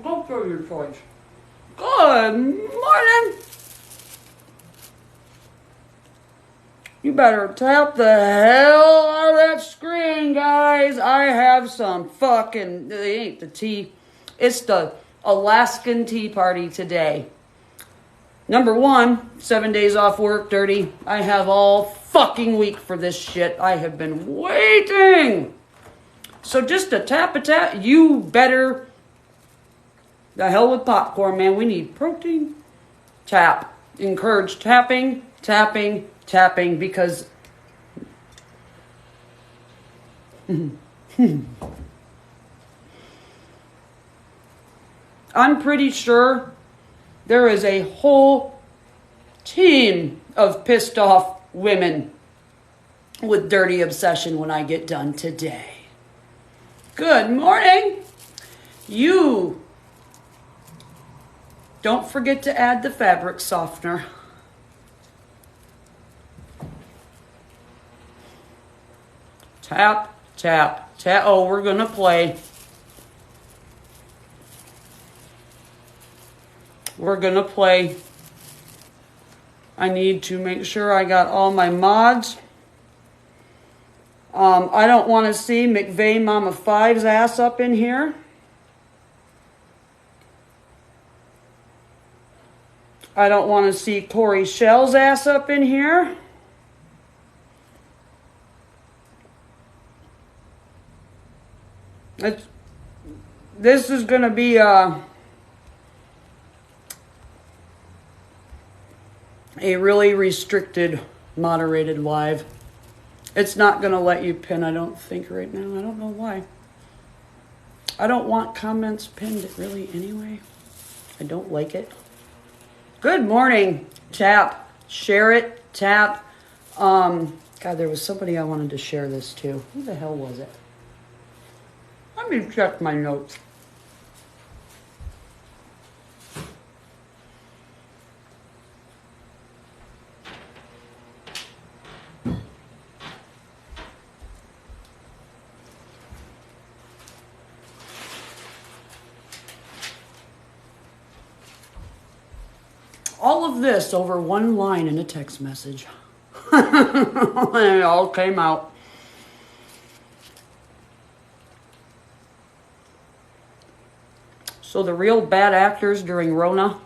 Go through your choice. Good morning. You better tap the hell out of that screen, guys. I have some fucking, it ain't the tea. It's the Alaskan Tea Party today. Number one, 7 days off work, Durty. I have all fucking week for this shit. I have been waiting. So just a tap, you better, the hell with popcorn, man. We need protein. Tap. Encourage tapping, tapping, tapping, because I'm pretty sure there is a whole team of pissed off women with dirty obsession when I get done today. Good morning. You don't forget to add the fabric softener. Tap, tap, tap. Oh, we're going to play. We're going to play. I need to make sure I got all my mods. I don't want to see McVeigh Mama 5's ass up in here. I don't want to see Tori Shell's ass up in here. This is going to be a really restricted, moderated live. It's not going to let you pin, I don't think, right now. I don't know why. I don't want comments pinned really anyway. I don't like it. Good morning. Tap. Share it. Tap. God, there was somebody I wanted to share this to. Who the hell was it? Let me check my notes. All of this over one line in a text message. It all came out. So the real bad actors during Rona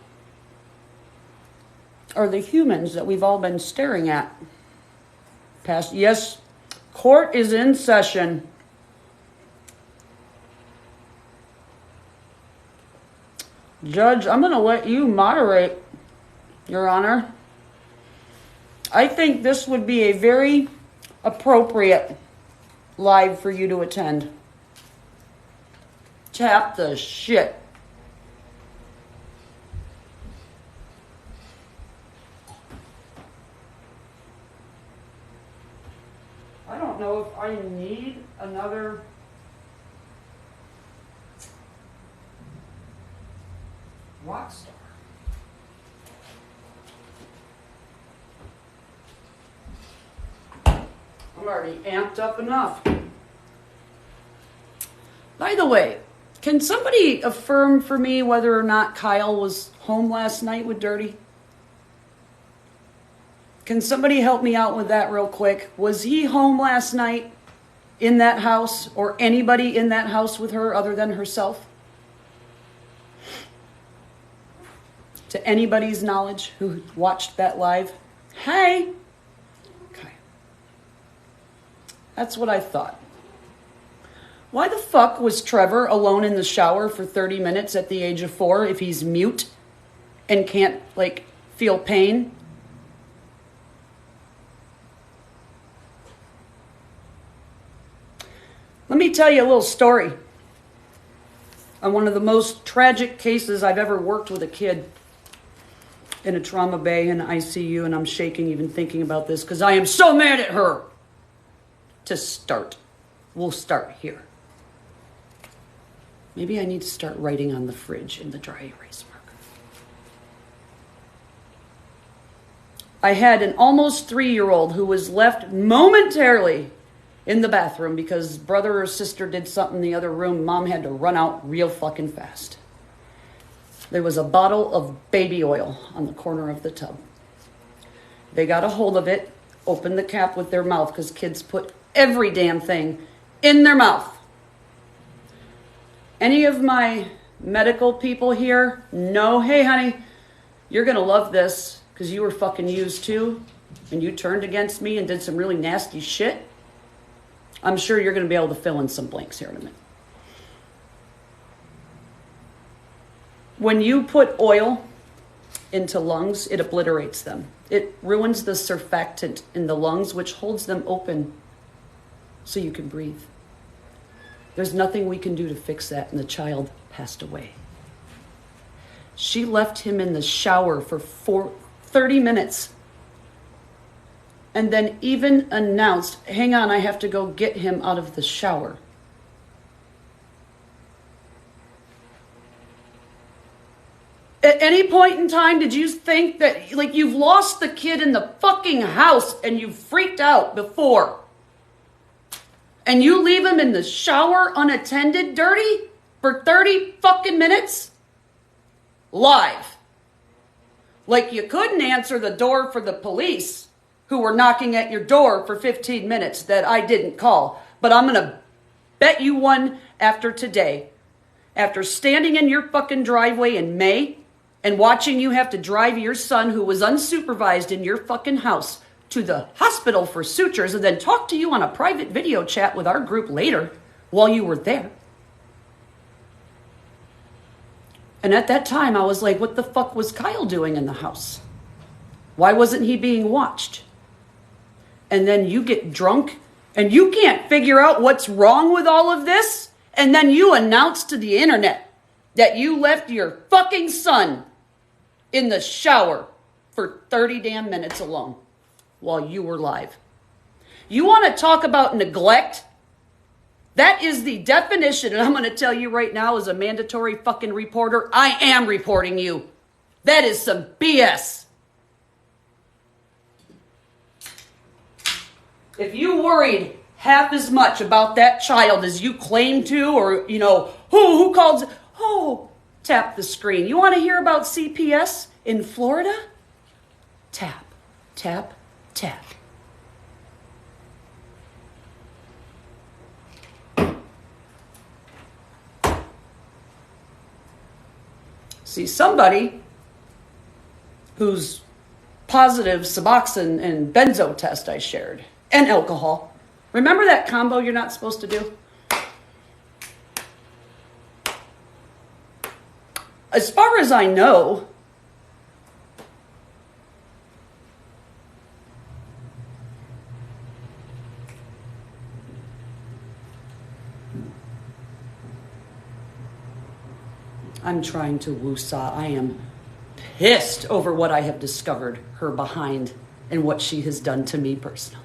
are the humans that we've all been staring at. Yes, court is in session. Judge, I'm going to let you moderate, Your Honor. I think this would be a very appropriate live for you to attend. Tap the shit. I don't know if I need another rock star. I'm already amped up enough. By the way, can somebody affirm for me whether or not Kyle was home last night with Durty? Can somebody help me out with that real quick? Was he home last night in that house, or anybody in that house with her other than herself? To anybody's knowledge who watched that live? Hey! Okay. That's what I thought. Why the fuck was Trevor alone in the shower for 30 minutes at the age of 4 if he's mute and can't, feel pain? Let me tell you a little story on one of the most tragic cases I've ever worked with a kid in a trauma bay in ICU, and I'm shaking even thinking about this because I am so mad at her. To start, we'll start here. Maybe I need to start writing on the fridge in the dry erase marker. I had an almost 3-year-old who was left momentarily in the bathroom because brother or sister did something in the other room. Mom had to run out real fucking fast. There was a bottle of baby oil on the corner of the tub. They got a hold of it, opened the cap with their mouth because kids put every damn thing in their mouth. Any of my medical people here know, hey honey, you're going to love this because you were fucking used too and you turned against me and did some really nasty shit. I'm sure you're going to be able to fill in some blanks here in a minute. When you put oil into lungs, it obliterates them. It ruins the surfactant in the lungs, which holds them open so you can breathe. There's nothing we can do to fix that, and the child passed away. She left him in the shower for 30 minutes and then even announced, hang on, I have to go get him out of the shower. At any point in time, did you think that, like, you've lost the kid in the fucking house and you've freaked out before? And you leave him in the shower unattended, Durty, for 30 fucking minutes? Live. Like you couldn't answer the door for the police who were knocking at your door for 15 minutes that I didn't call. But I'm going to bet you one after today. After standing in your fucking driveway in May and watching you have to drive your son who was unsupervised in your fucking house to the hospital for sutures and then talk to you on a private video chat with our group later while you were there. And at that time, I was like, what the fuck was Kyle doing in the house? Why wasn't he being watched? And then you get drunk and you can't figure out what's wrong with all of this. And then you announce to the internet that you left your fucking son in the shower for 30 damn minutes alone while you were live. You want to talk about neglect? That is the definition, and I'm going to tell you right now as a mandatory fucking reporter, I am reporting you. That is some BS. If you worried half as much about that child as you claim to, or, you know, who called, tap the screen. You want to hear about CPS in Florida? Tap, tap, tap. See, somebody who's positive Suboxone and benzo test I shared, and alcohol. Remember that combo you're not supposed to do? As far as I know, I'm trying to woosah. I am pissed over what I have discovered her behind and what she has done to me personally.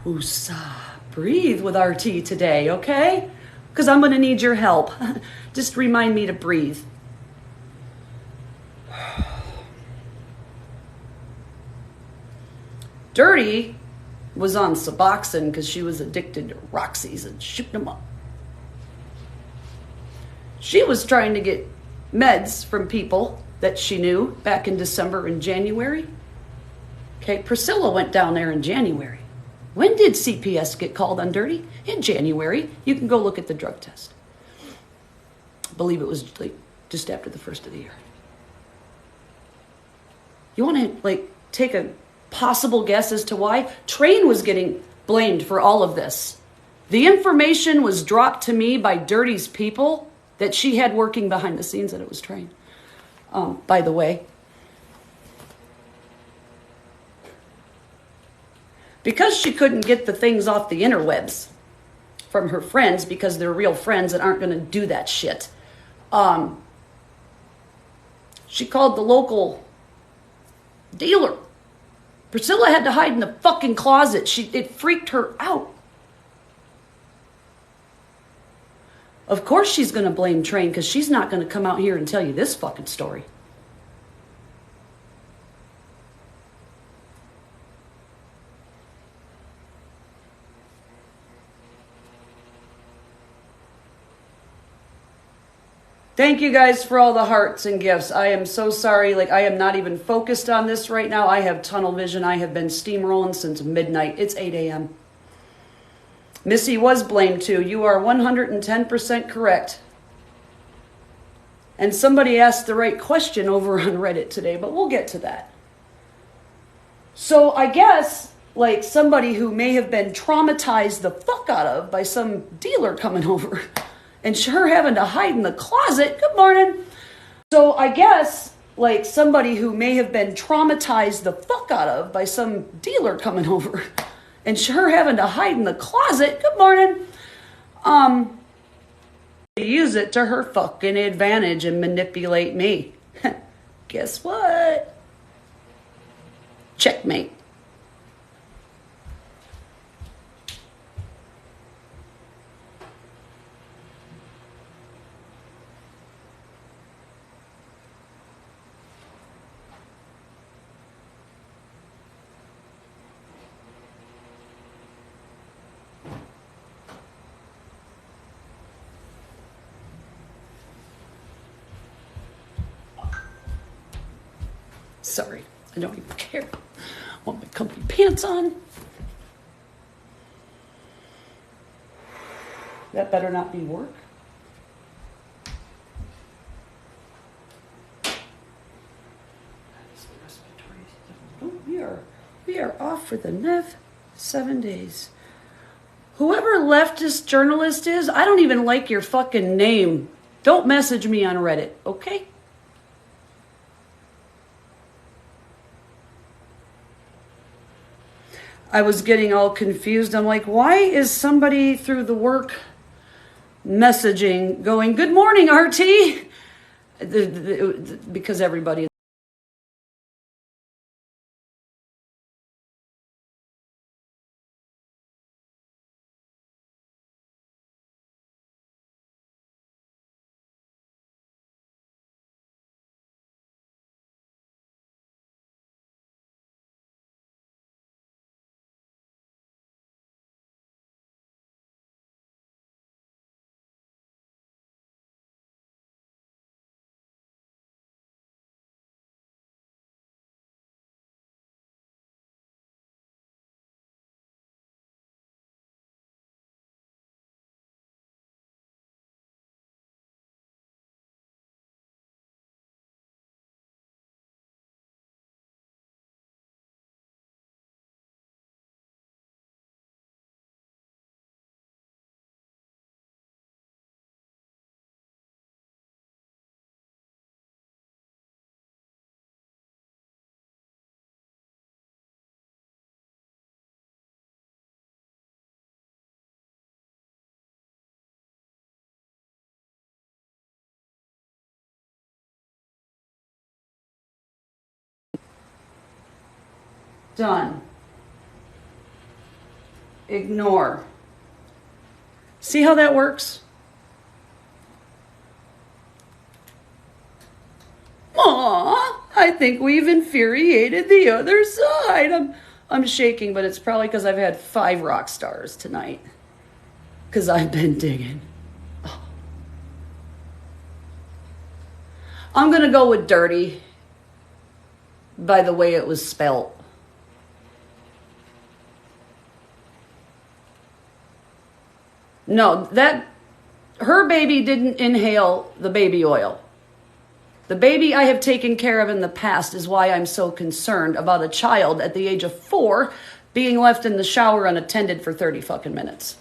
Woosah. Breathe with RT today, okay? Because I'm going to need your help. Just remind me to breathe. Durty was on Suboxone because she was addicted to Roxy's and shooting them up. She was trying to get meds from people that she knew back in December and January. Okay, Priscilla went down there in January. When did CPS get called on Durty? In January. You can go look at the drug test. I believe it was like just after the first of the year. You want to take a possible guess as to why? Train was getting blamed for all of this. The information was dropped to me by Durty's people that she had working behind the scenes that it was Train. By the way, because she couldn't get the things off the interwebs from her friends because they're real friends that aren't going to do that shit, she called the local dealer. Priscilla had to hide in the fucking closet. It freaked her out. Of course she's going to blame Train because she's not going to come out here and tell you this fucking story. Thank you guys for all the hearts and gifts. I am so sorry. Like, I am not even focused on this right now. I have tunnel vision. I have been steamrolling since midnight. It's 8 a.m. Missy was blamed too. You are 110% correct. And somebody asked the right question over on Reddit today, but we'll get to that. So I guess, like, somebody who may have been traumatized the fuck out of by some dealer coming over and her having to hide in the closet. Good morning. So I guess, like, somebody who may have been traumatized the fuck out of by some dealer coming over and her having to hide in the closet. Good morning. Use it to her fucking advantage and manipulate me. Guess what? Checkmate. Sorry, I don't even care. I want my comfy pants on. That better not be work. Oh, we are off for the next 7 days. Whoever leftist journalist is, I don't even like your fucking name. Don't message me on Reddit, okay? I was getting all confused. I'm like, why is somebody through the work messaging going, good morning, RT? Because everybody... Done. Ignore. See how that works? Aw, I think we've infuriated the other side. I'm shaking, but it's probably because I've had 5 rock stars tonight. Because I've been digging. Oh. I'm going to go with Durty by the way it was spelt. No, her baby didn't inhale the baby oil. The baby I have taken care of in the past is why I'm so concerned about a child at the age of 4 being left in the shower unattended for 30 fucking minutes.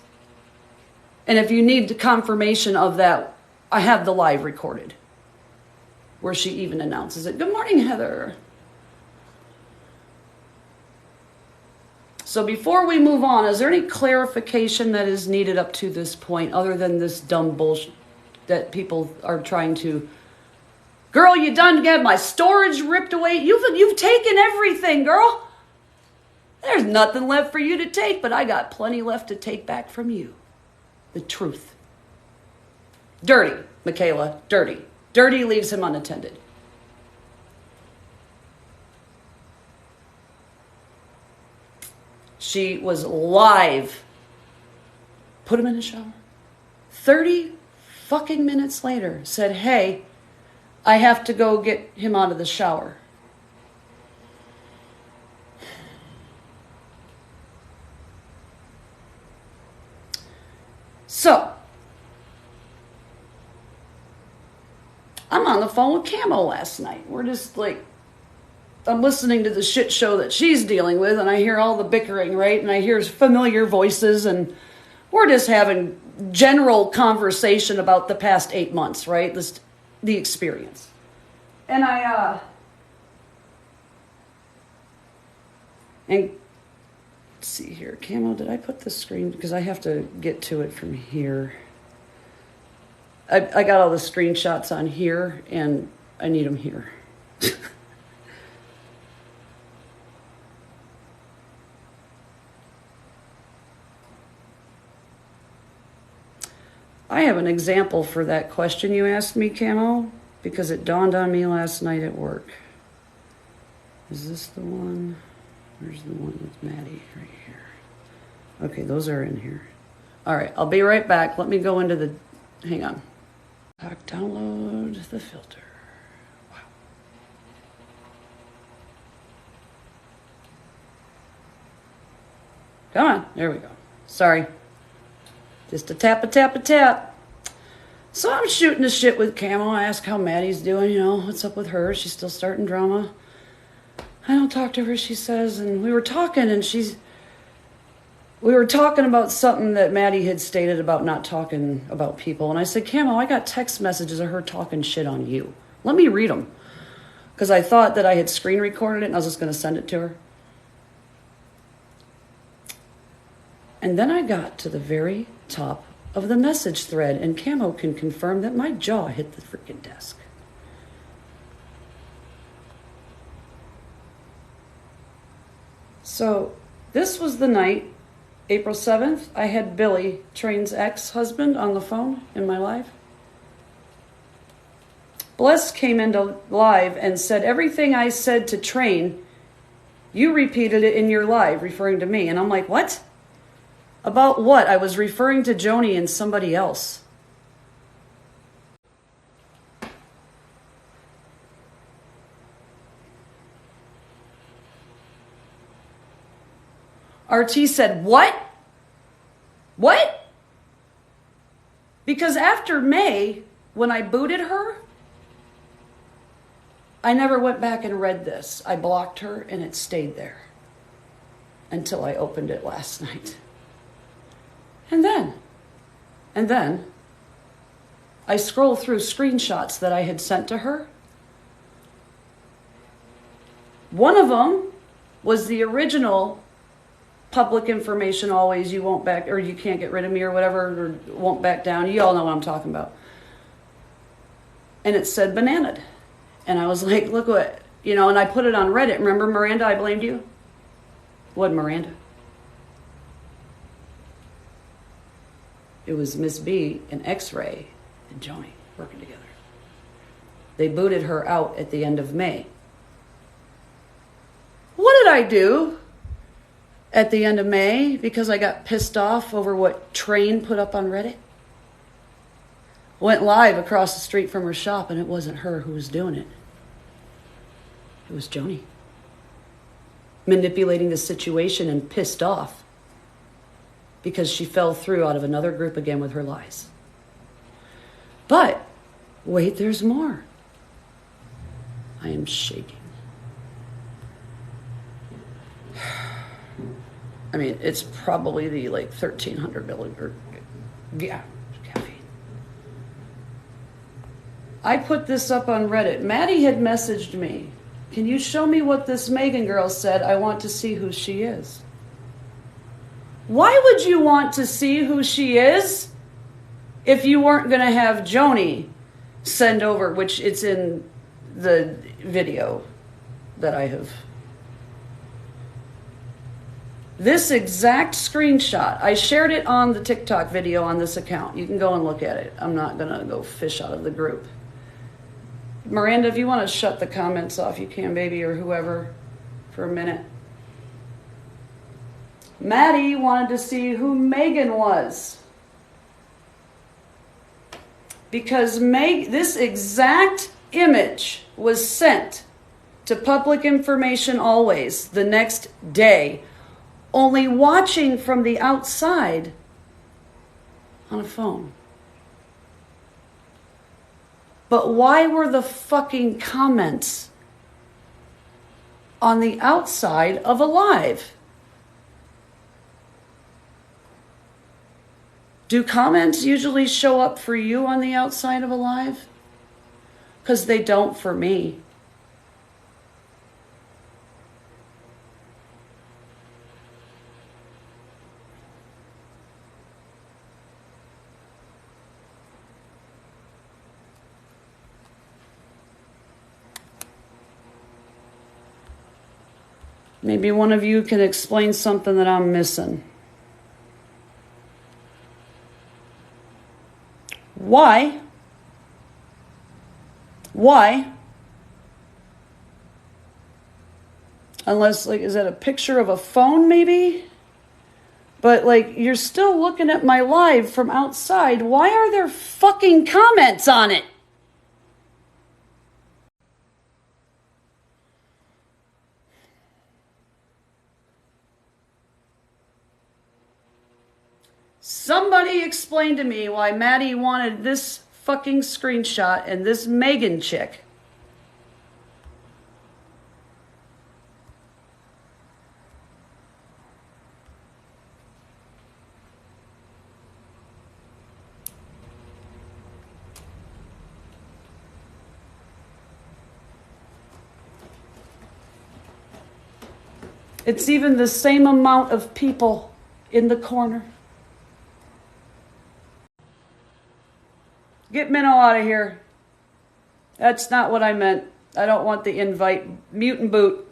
And if you need confirmation of that, I have the live recorded where she even announces it. Good morning, Heather. So before we move on, is there any clarification that is needed up to this point other than this dumb bullshit that people are trying to... Girl, you done get my storage ripped away? You've taken everything, girl. There's nothing left for you to take, but I got plenty left to take back from you. The truth. Durty, Michaela, Durty. Durty leaves him unattended. She was live. Put him in the shower. 30 fucking minutes later said, hey, I have to go get him out of the shower. So, I'm on the phone with Camo last night. We're just like, I'm listening to the shit show that she's dealing with, and I hear all the bickering, right? And I hear familiar voices, and we're just having general conversation about the past 8 months, right? The experience. And let's see here. Camo, did I put the screen? Because I have to get to it from here. I got all the screenshots on here, and I need them here. I have an example for that question you asked me, Camo, because it dawned on me last night at work. Is this the one? Where's the one with Maddie? Right here. Okay, those are in here. All right, I'll be right back. Let me go into the... Hang on. Download the filter. Wow. Come on. There we go. Sorry. Just a tap, a tap, a tap. So I'm shooting the shit with Camo. I ask how Maddie's doing, you know, what's up with her? She's still starting drama. I don't talk to her, she says. And we were talking, and we were talking about something that Maddie had stated about not talking about people. And I said, Camo, I got text messages of her talking shit on you. Let me read them. Because I thought that I had screen recorded it, and I was just going to send it to her. And then I got to the very top of the message thread, and Camo can confirm that my jaw hit the freaking desk. So this was the night, April 7th, I had Billy, Train's ex-husband, on the phone in my live. Bless came into live and said, everything I said to Train, you repeated it in your live, referring to me. And I'm like, what? About what? I was referring to Joni and somebody else. RT said, what? What? Because after May, when I booted her, I never went back and read this. I blocked her and it stayed there until I opened it last night. And then I scroll through screenshots that I had sent to her. One of them was the original public information always, you won't back, or you can't get rid of me or whatever, or won't back down. You all know what I'm talking about. And it said bananaed. And I was like, look what, you know, and I put it on Reddit. Remember Miranda, I blamed you? It wasn't Miranda. It was Miss B and X-Ray and Joni working together. They booted her out at the end of May. What did I do at the end of May because I got pissed off over what Train put up on Reddit? Went live across the street from her shop, and it wasn't her who was doing it. It was Joni. Manipulating the situation and pissed off because she fell through out of another group again with her lies. But wait, there's more. I am shaking. I mean, it's probably the 1,300 milligram. Yeah, caffeine. I put this up on Reddit. Maddie had messaged me. Can you show me what this Megan girl said? I want to see who she is. Why would you want to see who she is if you weren't going to have Joni send over, which it's in the video that I have. This exact screenshot, I shared it on the TikTok video on this account. You can go and look at it. I'm not going to go fish out of the group. Miranda, if you want to shut the comments off, you can, baby, or whoever, for a minute. Maddie wanted to see who Megan was. because this exact image was sent to Public Information Always the next day, only watching from the outside on a phone. But why were the fucking comments on the outside of a live? Do comments usually show up for you on the outside of a live? Because they don't for me. Maybe one of you can explain something that I'm missing. Why? Unless, like, is that a picture of a phone maybe? But, like, you're still looking at my live from outside. Why are there fucking comments on it? Somebody explain to me why Maddie wanted this fucking screenshot and this Megan chick. It's even the same amount of people in the corner. Get Minnow out of here. That's not what I meant. I don't want the invite. Mute and boot.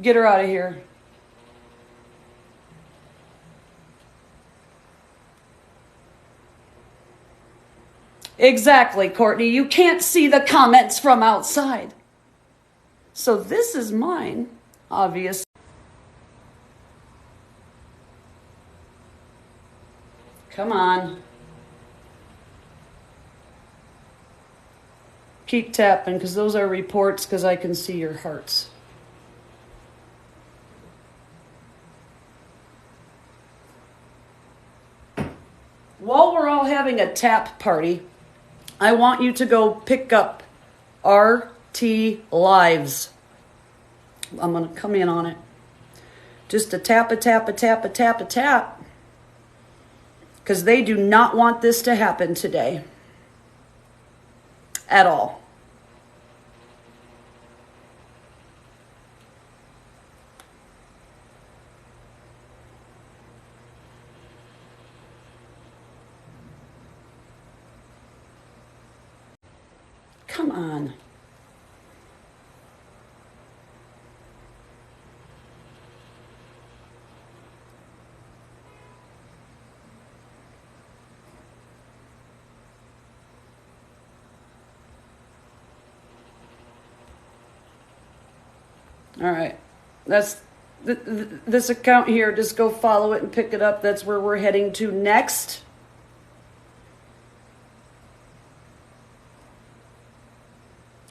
Get her out of here. Exactly, Courtney. You can't see the comments from outside. So this is mine, obviously. Come on. Keep tapping, because those are reports, because I can see your hearts. While we're all having a tap party, I want you to go pick up RT Lives. I'm going to come in on it. Just a tap, a tap, a tap, a tap, a tap. Because they do not want this to happen today. At all. Come on. All right, that's this account here. Just go follow it and pick it up. That's where we're heading to next.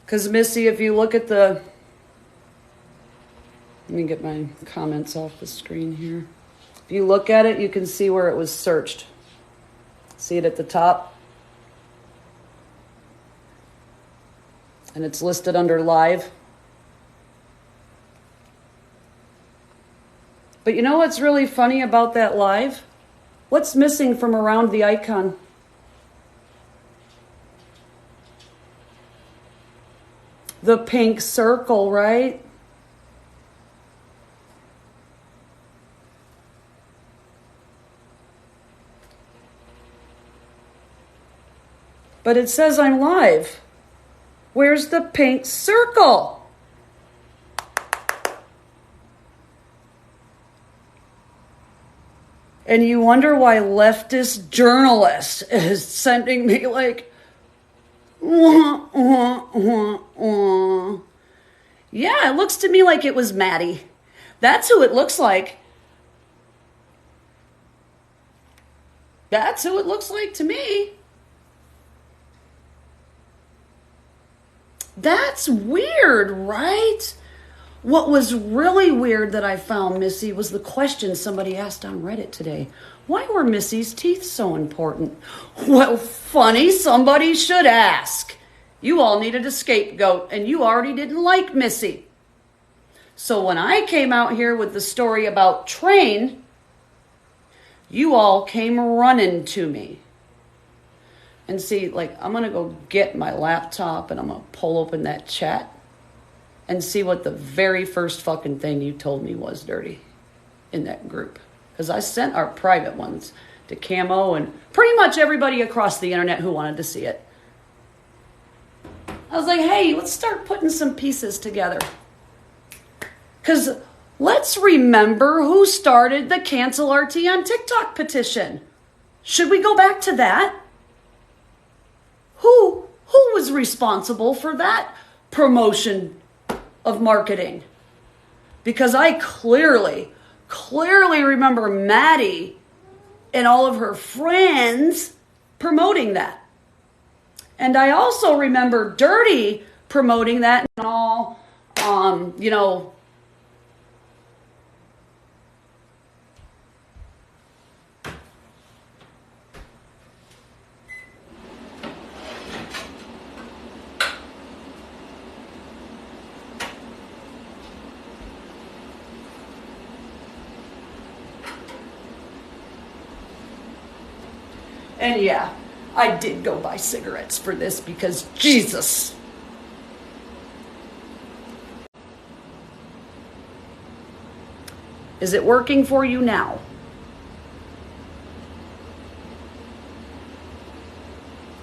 Because Missy, if you look at the, let me get my comments off the screen here. If you look at it, you can see where it was searched. See it at the top? And it's listed under live. But you know what's really funny about that live? What's missing from around the icon? The pink circle, right? But it says I'm live. Where's the pink circle? And you wonder why leftist journalist is sending me like, wah, wah, wah, wah. Yeah, it looks to me like it was Maddie. That's who it looks like. That's who it looks like to me. That's weird, right? What was really weird that I found, Missy, was the question somebody asked on Reddit today. Why were Missy's teeth so important? Well, funny, somebody should ask. You all needed a scapegoat, and you already didn't like Missy. So when I came out here with the story about Train, you all came running to me. And see, like, I'm going to go get my laptop and I'm going to pull open that chat and see what the very first fucking thing you told me was, Durty, in that group. Because I sent our private ones to Camo and pretty much everybody across the internet who wanted to see it. I was like, hey, let's start putting some pieces together. Because let's remember who started the Cancel RT on TikTok petition. Should we go back to that? Who was responsible for that promotion of marketing? Because I clearly remember Maddie and all of her friends promoting that. And I also remember Durty promoting that and all, and yeah, I did go buy cigarettes for this because Jesus. Is it working for you now?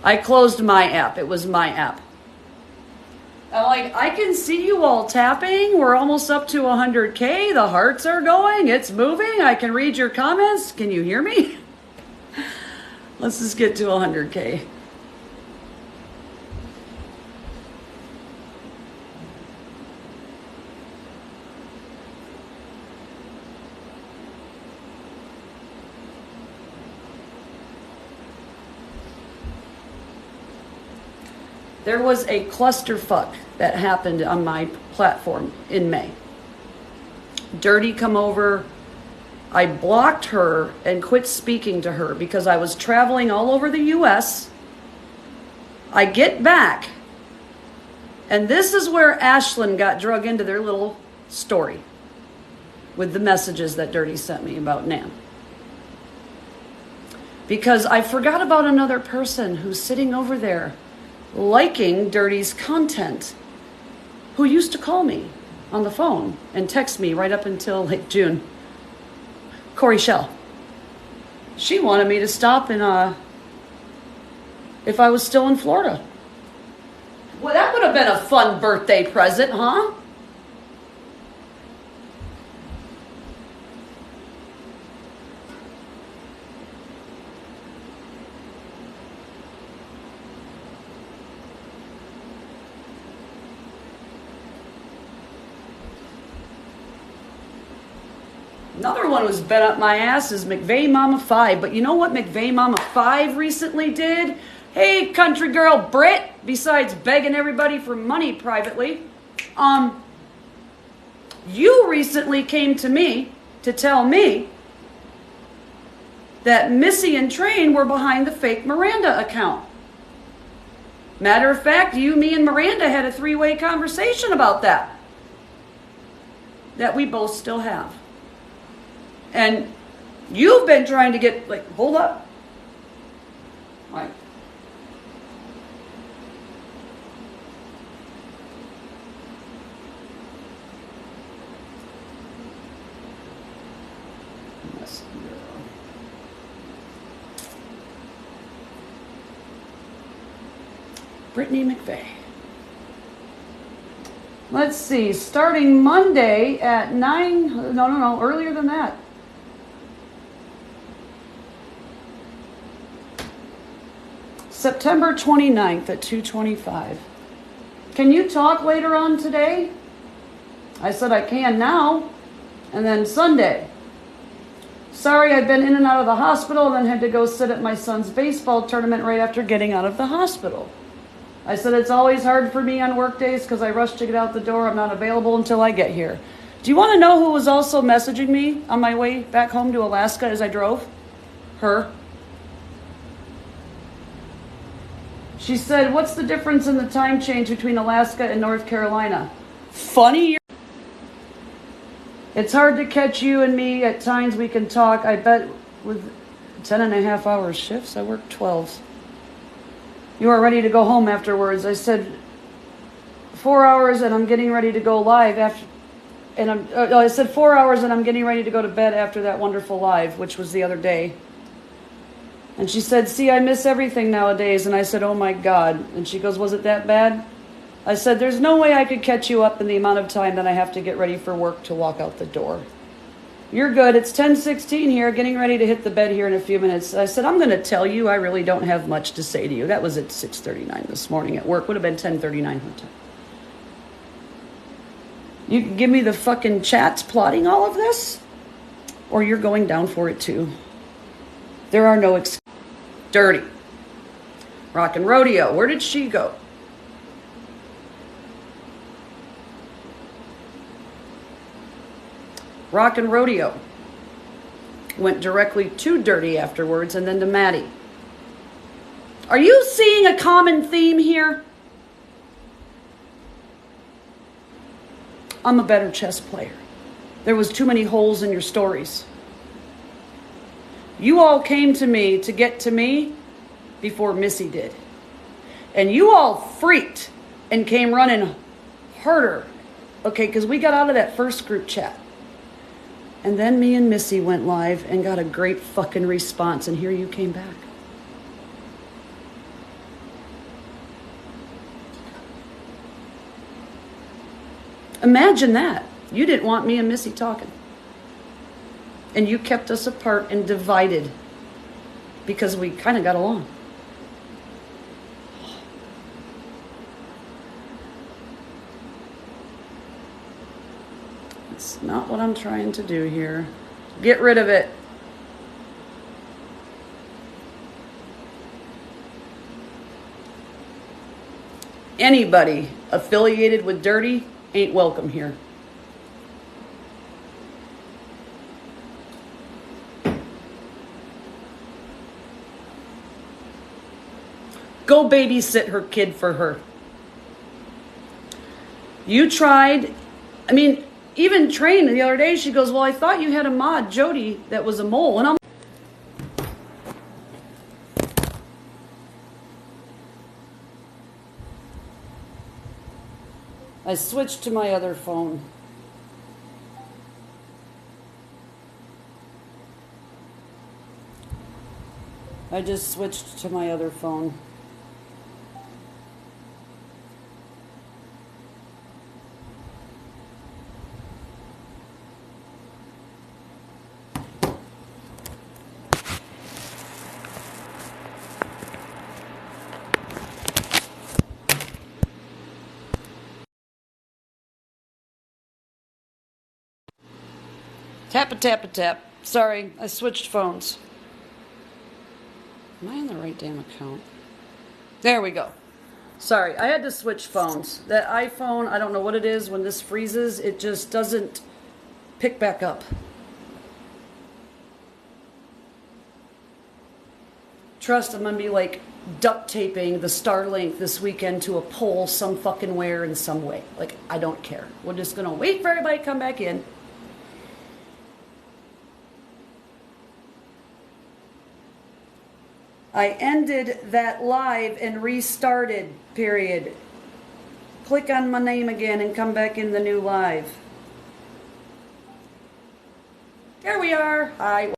I closed my app. It was my app. I can see you all tapping. We're almost up to 100K. The hearts are going. It's moving. I can read your comments. Can you hear me? Let's just get to 100K. There was a clusterfuck that happened on my platform in May. Durty come over. I blocked her and quit speaking to her because I was traveling all over the U.S. I get back, and this is where Ashlyn got drug into their little story with the messages that Durty sent me about Nan. Because I forgot about another person who's sitting over there liking Durty's content, who used to call me on the phone and text me right up until like June. Corey Shell. She wanted me to stop in if I was still in Florida. Well, that would have been a fun birthday present, huh? Another one who's been up my ass is McVeigh Mama 5. But you know what McVeigh Mama 5 recently did? Hey, country girl Britt, besides begging everybody for money privately, you recently came to me to tell me that Missy and Train were behind the fake Miranda account. Matter of fact, you, me, and Miranda had a three-way conversation about that we both still have. And you've been trying to get, hold up. All right. Brittany McVeigh. Let's see, starting Monday at 9, no, earlier than that. September 29th at 2:25. Can you talk later on today? I said I can now. And then Sunday. Sorry, I've been in and out of the hospital and then had to go sit at my son's baseball tournament right after getting out of the hospital. I said, it's always hard for me on work days because I rush to get out the door. I'm not available until I get here. Do you want to know who was also messaging me on my way back home to Alaska as I drove? Her. She said, what's the difference in the time change between Alaska and North Carolina? Funny. It's hard to catch you and me. At times we can talk. I bet with 10.5 hour shifts, I work 12s. You are ready to go home afterwards. I said, 4 hours and I'm getting ready to go live after. And I said 4 hours and I'm getting ready to go to bed after that wonderful live, which was the other day. And she said, see, I miss everything nowadays. And I said, oh my God. And she goes, was it that bad? I said, there's no way I could catch you up in the amount of time that I have to get ready for work to walk out the door. You're good. It's 10:16 here, getting ready to hit the bed here in a few minutes. I said, I'm going to tell you, I really don't have much to say to you. That was at 6:39 this morning at work. Would have been 10:39 her time. You can give me the fucking chats plotting all of this, or you're going down for it too. There are no excuses. Durty. Rockin' Rodeo. Where did she go? Rockin' Rodeo. Went directly to Durty afterwards and then to Maddie. Are you seeing a common theme here? I'm a better chess player. There was too many holes in your stories. You all came to me to get to me before Missy did. And you all freaked and came running harder. Okay, because we got out of that first group chat. And then me and Missy went live and got a great fucking response. And here you came back. Imagine that. You didn't want me and Missy talking. And you kept us apart and divided because we kind of got along. It's not what I'm trying to do here. Get rid of it. Anybody affiliated with Durty ain't welcome here. Go babysit her kid for her. You tried, even Train the other day, she goes, well, I thought you had a mod, Jody, that was a mole. And I switched to my other phone. I just switched to my other phone. Tap. Sorry, I switched phones. Am I on the right damn account? There we go. Sorry, I had to switch phones. That iPhone, I don't know what it is. When this freezes, it just doesn't pick back up. Trust, I'm going to be like duct taping the Starlink this weekend to a pole some fucking where in some way. Like, I don't care. We're just going to wait for everybody to come back in. I ended that live and restarted, period. Click on my name again and come back in the new live. There we are. Hi.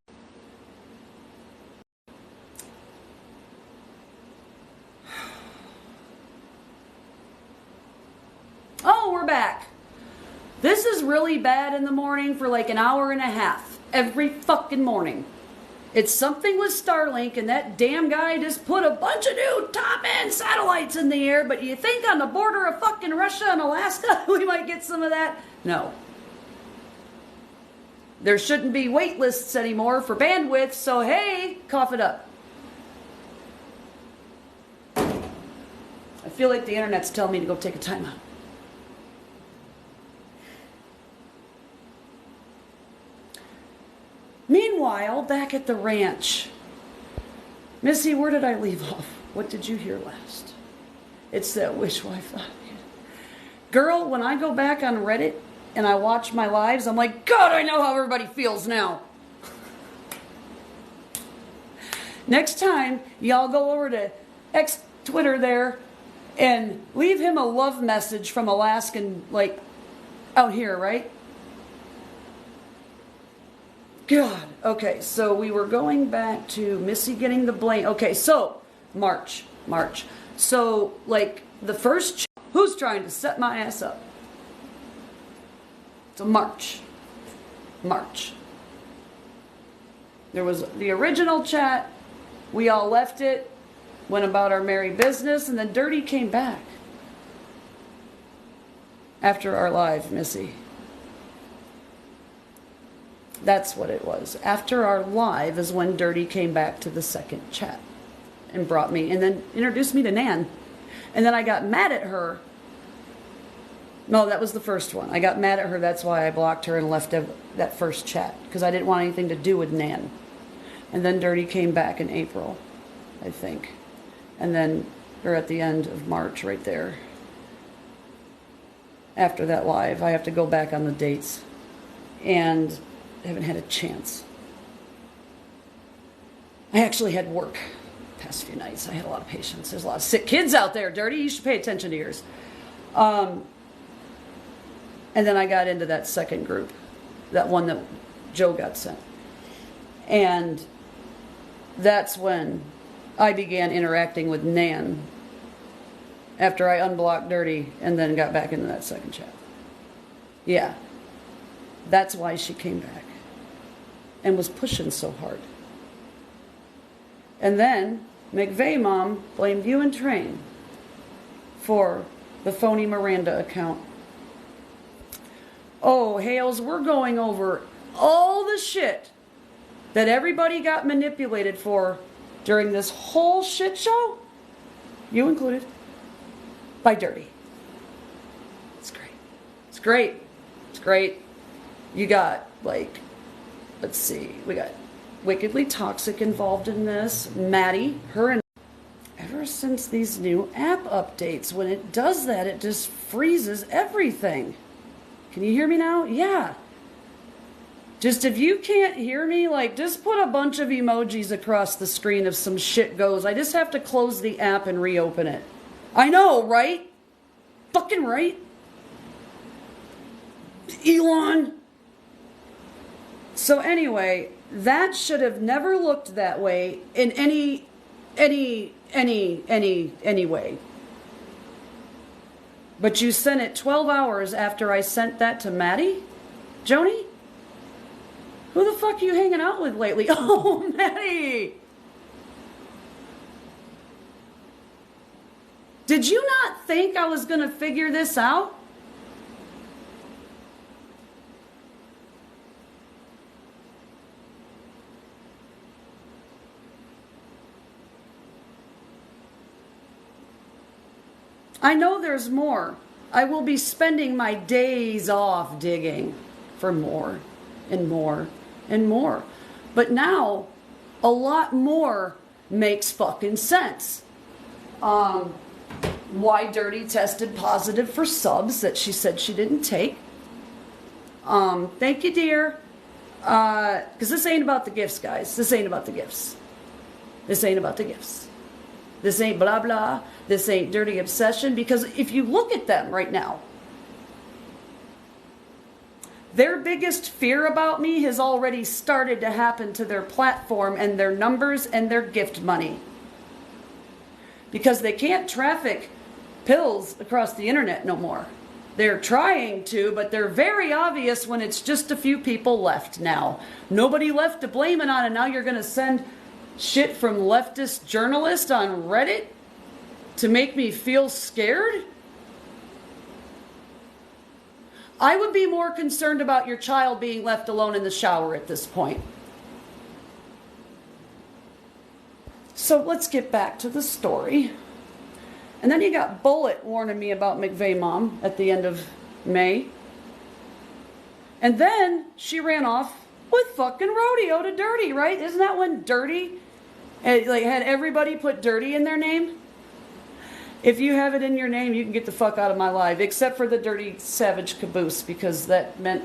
Oh, we're back. This is really bad in the morning for like an hour and a half. Every fucking morning. It's something with Starlink, and that damn guy just put a bunch of new top-end satellites in the air, but you think on the border of fucking Russia and Alaska we might get some of that? No. There shouldn't be wait lists anymore for bandwidth, so hey, cough it up. I feel like the internet's telling me to go take a timeout. Meanwhile, back at the ranch. Missy, where did I leave off? What did you hear last? It's that wish wife. Girl, when I go back on Reddit and I watch my lives, I'm like, God, I know how everybody feels now. Next time, y'all go over to X Twitter there and leave him a love message from Alaskan, like, out here, right? God. Okay, so we were going back to Missy getting the blame. Okay, so, March. So, like, the first... Who's trying to set my ass up? So March. There was the original chat. We all left it, went about our merry business, and then Durty came back. After our live, Missy. That's what it was. After our live is when Durty came back to the second chat and brought me, and then introduced me to Nan. And then I got mad at her. No, that was the first one. I got mad at her. That's why I blocked her and left that first chat. Because I didn't want anything to do with Nan. And then Durty came back in April, I think. And then, or at the end of March, right there. After that live, I have to go back on the dates. And I haven't had a chance. I actually had work past few nights. I had a lot of patients. There's a lot of sick kids out there, Durty. You should pay attention to yours. And then I got into that second group, that one that Joe got sent. And that's when I began interacting with Nan after I unblocked Durty and then got back into that second chat. Yeah. That's why she came back and was pushing so hard. And then McVeigh Mom blamed you and Train for the phony Miranda account. Oh, Hales, we're going over all the shit that everybody got manipulated for during this whole shit show, you included, by Durty. It's great. It's great. It's great. You got, like, let's see, we got Wickedly Toxic involved in this. Maddie, her and... Ever since these new app updates, when it does that, it just freezes everything. Can you hear me now? Yeah. Just if you can't hear me, like, just put a bunch of emojis across the screen if some shit goes. I just have to close the app and reopen it. I know, right? Fucking right. Elon. So anyway, that should have never looked that way in any way. But you sent it 12 hours after I sent that to Maddie? Joni? Who the fuck are you hanging out with lately? Oh, Maddie! Did you not think I was going to figure this out? I know there's more. I will be spending my days off digging for more and more and more. But now, a lot more makes fucking sense. Why Durty tested positive for subs that she said she didn't take. Thank you, dear. Because this ain't about the gifts, guys. This ain't about the gifts. This ain't about the gifts. This ain't blah, blah. This ain't Durty obsession. Because if you look at them right now, their biggest fear about me has already started to happen to their platform and their numbers and their gift money. Because they can't traffic pills across the internet no more. They're trying to, but they're very obvious when it's just a few people left now. Nobody left to blame it on, and now you're going to send shit from leftist journalists on Reddit to make me feel scared? I would be more concerned about your child being left alone in the shower at this point. So let's get back to the story. And then you got Bullet warning me about McVeigh Mom at the end of May. And then she ran off with fucking Rodeo to Durty, right? Isn't that when Durty had everybody put Durty in their name? If you have it in your name, you can get the fuck out of my life, except for the Dirty Savage Caboose, because that meant,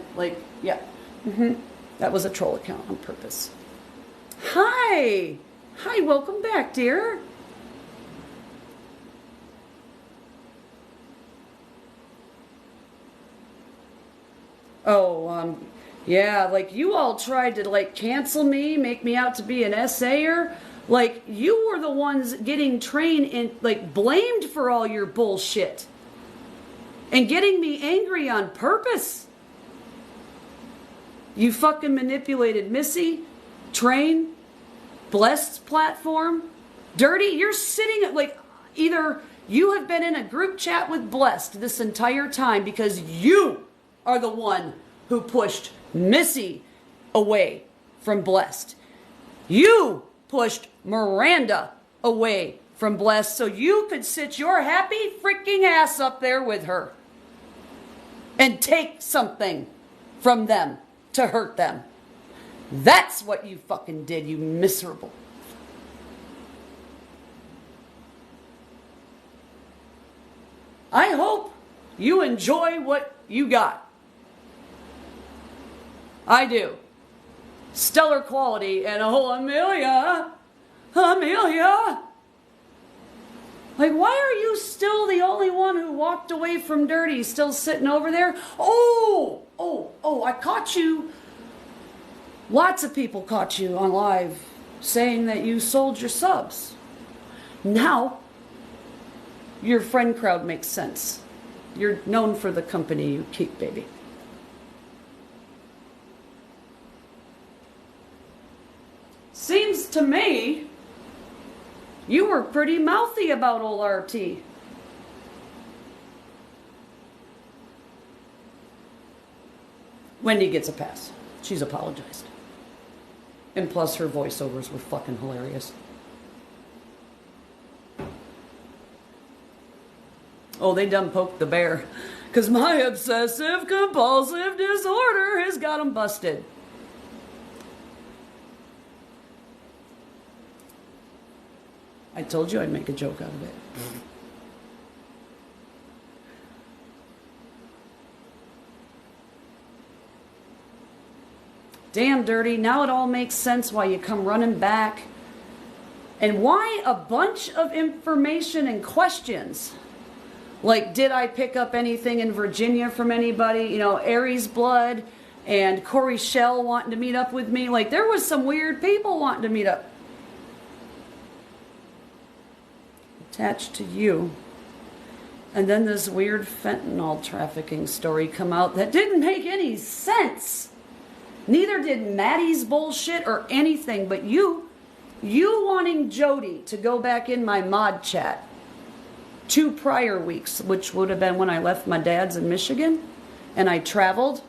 that was a troll account on purpose. Hi, welcome back, dear. Oh, yeah, you all tried to, cancel me, make me out to be an essayer. You were the ones getting trained and, blamed for all your bullshit. And getting me angry on purpose. You fucking manipulated Missy, Train, Blessed's platform. Durty, you're sitting at, either you have been in a group chat with Blessed this entire time because you are the one who pushed Missy away from Blessed. You pushed Miranda away from Blessed so you could sit your happy freaking ass up there with her and take something from them to hurt them. That's what you fucking did, you miserable. I hope you enjoy what you got. I do. Stellar quality, and Amelia. Why are you still the only one who walked away from Durty, still sitting over there? Oh, I caught you. Lots of people caught you on live saying that you sold your subs. Now, your friend crowd makes sense. You're known for the company you keep, baby. Seems to me you were pretty mouthy about old RT. Wendy gets a pass. She's apologized. And plus her voiceovers were fucking hilarious. Oh, they done poked the bear. 'Cause my obsessive compulsive disorder has got them busted. I told you I'd make a joke out of it. Damn, Durty, now it all makes sense why you come running back. And why a bunch of information and questions. Did I pick up anything in Virginia from anybody? Aries Blood and Corey Shell wanting to meet up with me. There was some weird people wanting to meet up. Attached to you. And then this weird fentanyl trafficking story come out that didn't make any sense. Neither did Maddie's bullshit or anything, but you wanting Jody to go back in my mod chat 2 prior weeks, which would have been when I left my dad's in Michigan and I traveled.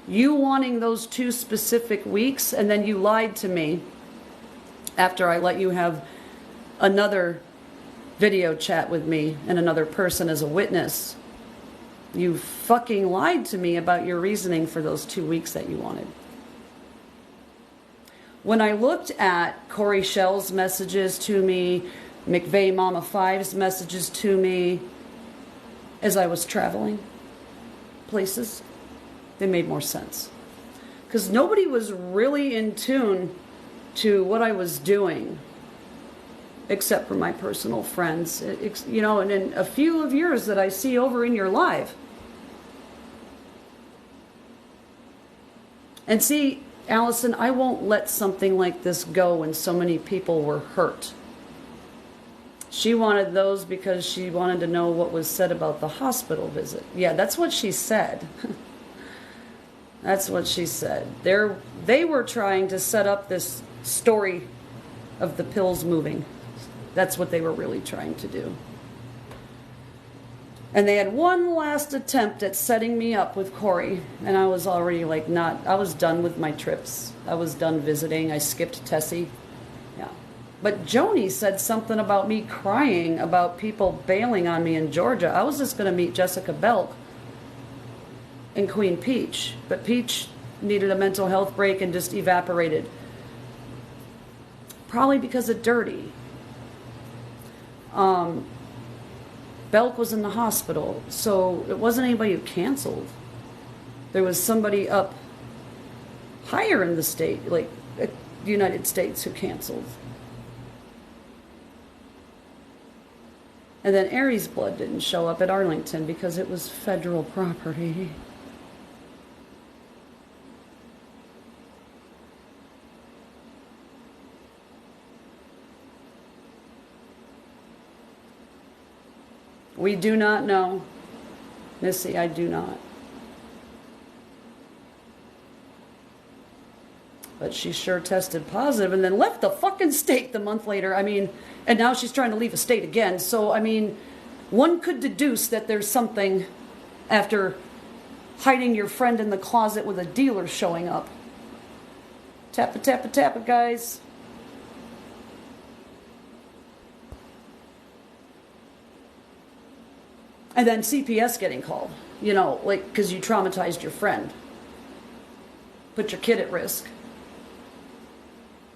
You wanting those 2 specific weeks, and then you lied to me after I let you have another video chat with me and another person as a witness. You fucking lied to me about your reasoning for those 2 weeks that you wanted. When I looked at Corey Shell's messages to me, McVeigh Mama 5's messages to me as I was traveling places, they made more sense. Because nobody was really in tune to what I was doing except for my personal friends, and in a few of yours that I see over in your live. And see, Allison, I won't let something like this go when so many people were hurt. She wanted those because she wanted to know what was said about the hospital visit. Yeah, that's what she said. That's what she said. They were trying to set up this story of the pills moving. That's what they were really trying to do. And they had one last attempt at setting me up with Corey. And I was already I was done with my trips. I was done visiting. I skipped Tessie. Yeah. But Joni said something about me crying about people bailing on me in Georgia. I was just going to meet Jessica Belk in Queen Peach, but Peach needed a mental health break and just evaporated. Probably because of Durty. Belk was in the hospital, so it wasn't anybody who canceled. There was somebody up higher in the state, like the United States, who canceled. And then Aries blood didn't show up at Arlington because it was federal property. We do not know. Missy, I do not. But she sure tested positive and then left the fucking state the month later. I mean, and now she's trying to leave a state again. So, I mean, one could deduce that there's something after hiding your friend in the closet with a dealer showing up. Tap it, guys. And then CPS getting called, you know, like, because you traumatized your friend. Put your kid at risk.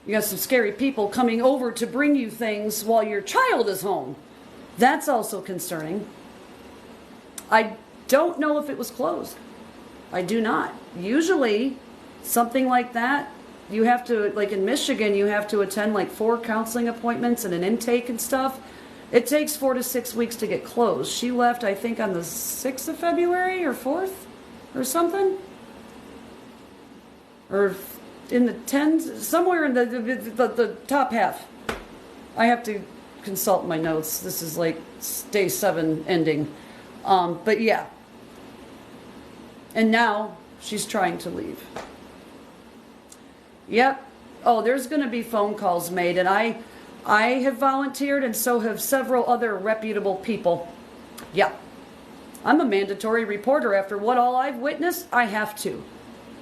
You got some scary people coming over to bring you things while your child is home. That's also concerning. I don't know if it was closed. I do not. Usually, something like that, you have to, like in Michigan, you have to attend like 4 counseling appointments and an intake and stuff. It takes 4 to 6 weeks to get closed. She left, I think, on the 6th of February or 4th or something. Or in the 10s, somewhere in the top half. I have to consult my notes. This is like day 7 ending. But yeah. And now she's trying to leave. Yep. Oh, there's going to be phone calls made, and I have volunteered, and so have several other reputable people. Yeah. I'm a mandatory reporter. After what all I've witnessed, I have to.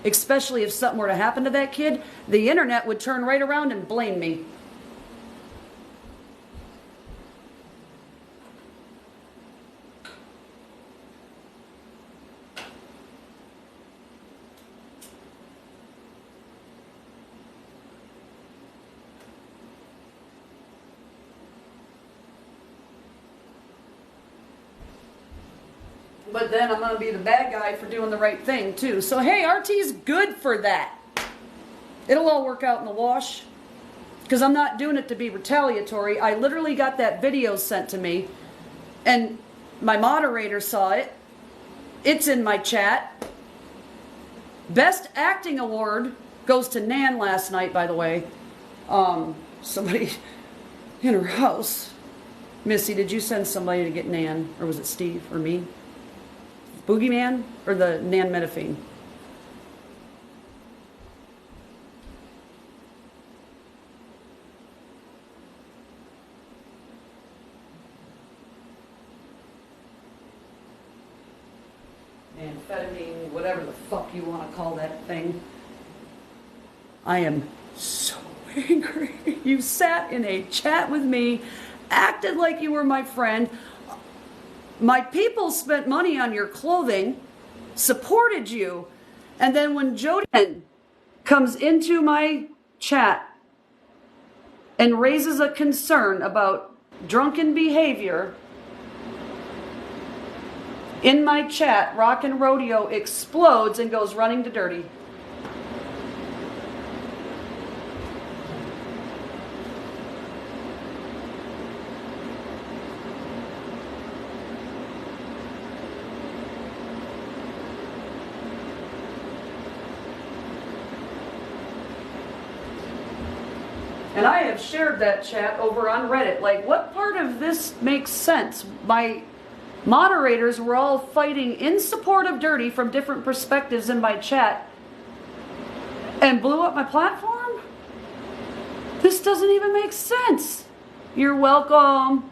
Especially if something were to happen to that kid, the internet would turn right around and blame me. But then I'm going to be the bad guy for doing the right thing, too. So, hey, RT's good for that. It'll all work out in the wash. Because I'm not doing it to be retaliatory. I literally got that video sent to me. And my moderator saw it. It's in my chat. Best Acting Award goes to Nan last night, by the way. Somebody in her house. Missy, did you send somebody to get Nan? Or was it Steve or me? Boogeyman or the Nan Metafine? Amphetamine, whatever the fuck you want to call that thing. I am so angry. You sat in a chat with me, acted like you were my friend. My people spent money on your clothing, supported you, and then when Jody comes into my chat and raises a concern about drunken behavior, in my chat, Rockin' Rodeo explodes and goes running to Durty. And I have shared that chat over on Reddit. Like, what part of this makes sense? My moderators were all fighting in support of Durty from different perspectives in my chat and blew up my platform? This doesn't even make sense. You're welcome.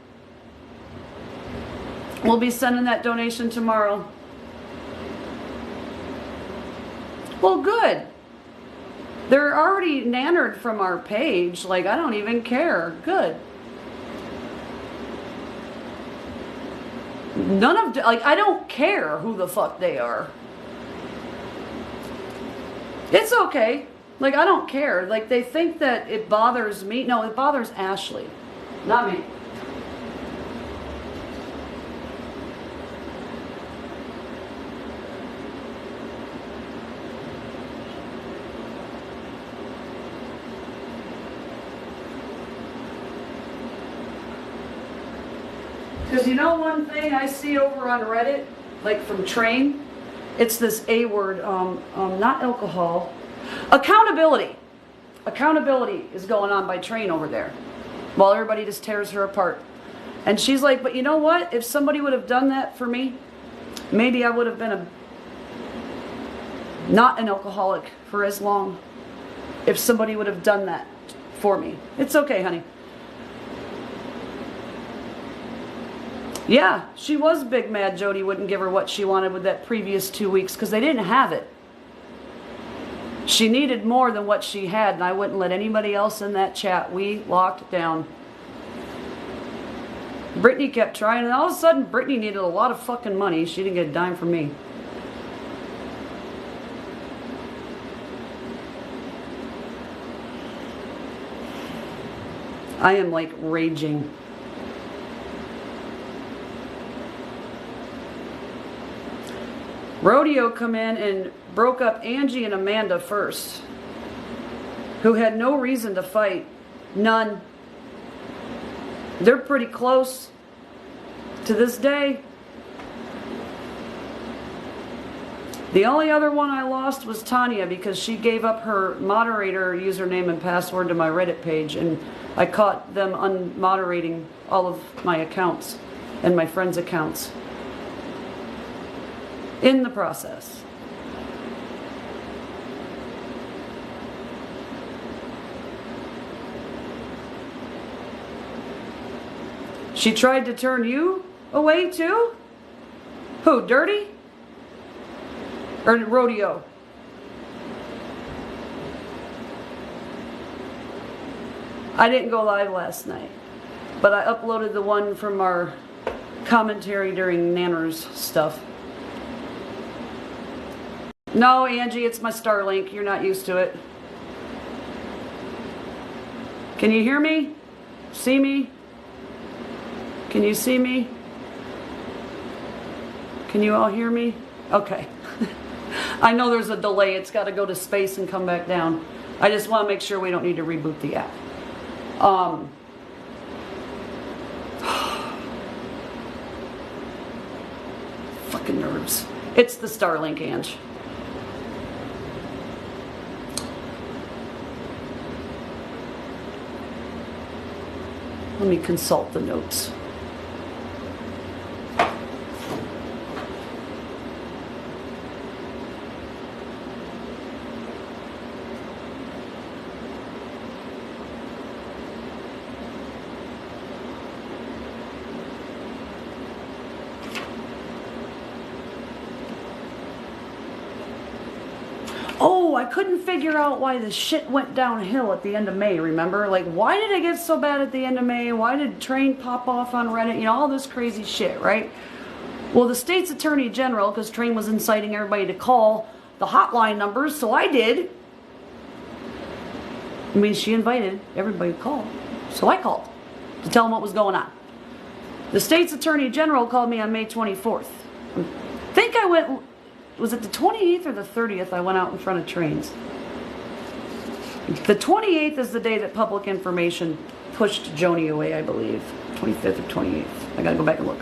We'll be sending that donation tomorrow. Well, good. They're already nannered from our page. Like, I don't even care. Good. None of, like, I don't care who the fuck they are. It's okay. Like, I don't care. Like, they think that it bothers me. No, it bothers Ashley, not me. Because you know one thing I see over on Reddit, like from Train, it's this A word, not alcohol, accountability. Accountability is going on by Train over there, while everybody just tears her apart. And she's like, but you know what? If somebody would have done that for me, maybe I would have been not an alcoholic for as long. If somebody would have done that for me. It's okay, honey. Yeah, she was big mad Jody wouldn't give her what she wanted with that previous 2 weeks because they didn't have it. She needed more than what she had, and I wouldn't let anybody else in that chat. We locked down. Brittany kept trying, and all of a sudden Brittany needed a lot of fucking money. She didn't get a dime from me. I am like raging. Rodeo come in and broke up Angie and Amanda first, who had no reason to fight. None. They're pretty close to this day. The only other one I lost was Tanya because she gave up her moderator username and password to my Reddit page, and I caught them unmoderating all of my accounts and my friends' accounts in the process. She tried to turn you away too? Who, Durty? Or Rodeo? I didn't go live last night, but I uploaded the one from our commentary during Nanner's stuff. No, Angie, it's my Starlink. You're not used to it. Can you hear me? See me? Can you see me? Can you all hear me? Okay. I know there's a delay. It's got to go to space and come back down. I just want to make sure we don't need to reboot the app. Fucking nerves. It's the Starlink, Ange. Let me consult the notes. Oh, I couldn't figure out why the shit went downhill at the end of May, remember? Like, why did it get so bad at the end of May? Why did Train pop off on Reddit? You know, all this crazy shit, right? Well, the state's attorney general, because Train was inciting everybody to call the hotline numbers, so I did. I mean, she invited everybody to call, so I called to tell them what was going on. The state's attorney general called me on May 24th. I think I went... Was it the 28th or the 30th I went out in front of Trains? The 28th is the day that public information pushed Joni away, I believe. 25th or 28th. I gotta go back and look.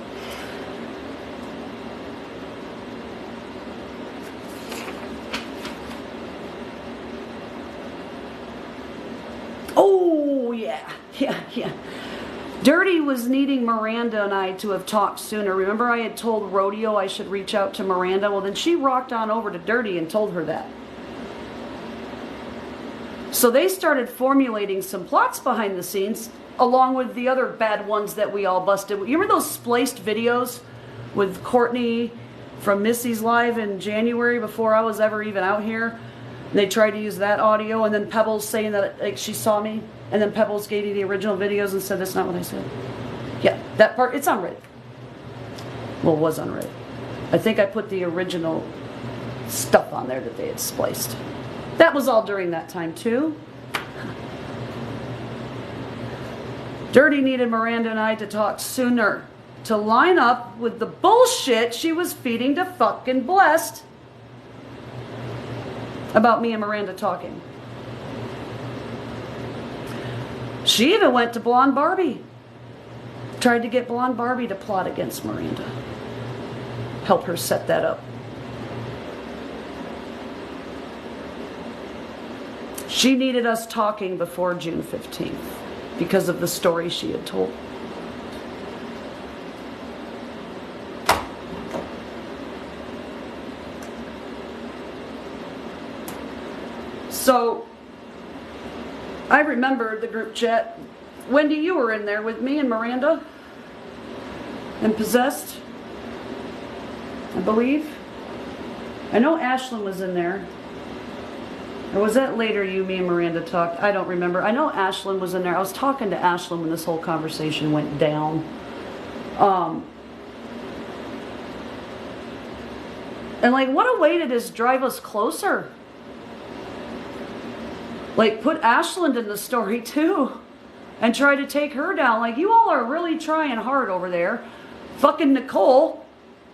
Oh, yeah. Yeah. Durty was needing Miranda and I to have talked sooner. Remember I had told Rodeo I should reach out to Miranda? Well, then she rocked on over to Durty and told her that. So they started formulating some plots behind the scenes, along with the other bad ones that we all busted. You remember those spliced videos with Courtney from Missy's live in January before I was ever even out here? They tried to use that audio, and then Pebbles saying that like she saw me, and then Pebbles gave you the original videos and said that's not what I said. Yeah, that part, it's unread. Well, it was unread. I think I put the original stuff on there that they had spliced. That was all during that time too. Durty needed Miranda and I to talk sooner, to line up with the bullshit she was feeding to fucking Blessed about me and Miranda talking. She even went to Blonde Barbie. Tried to get Blonde Barbie to plot against Miranda. Help her set that up. She needed us talking before June 15th because of the story she had told. So, I remember the group chat. Wendy, you were in there with me and Miranda and Possessed, I believe. I know Ashlyn was in there. Or was that later you, me, and Miranda talked? I don't remember. I know Ashlyn was in there. I was talking to Ashlyn when this whole conversation went down. And like, what a way to just drive us closer. Like, put Ashlyn in the story too. And try to take her down. Like, you all are really trying hard over there. Fucking Nicole,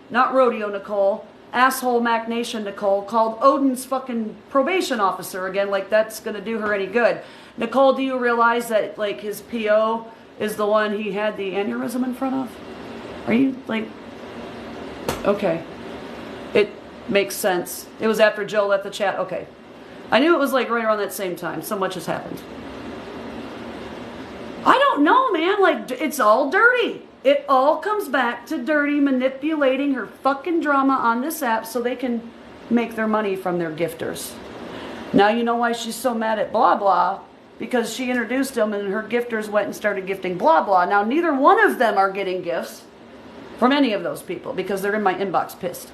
not Rodeo Nicole, asshole Mac Nation Nicole, called Odin's fucking probation officer again, like that's gonna do her any good. Nicole, do you realize that like his PO is the one he had the aneurysm in front of? Are you like, okay. It makes sense. It was after Joe left the chat, okay. I knew it was like right around that same time. So much has happened. I don't know, man, like it's all Durty. It all comes back to Durty manipulating her fucking drama on this app so they can make their money from their gifters. Now you know why she's so mad at blah blah, because she introduced them and her gifters went and started gifting blah blah. Now neither one of them are getting gifts from any of those people because they're in my inbox pissed.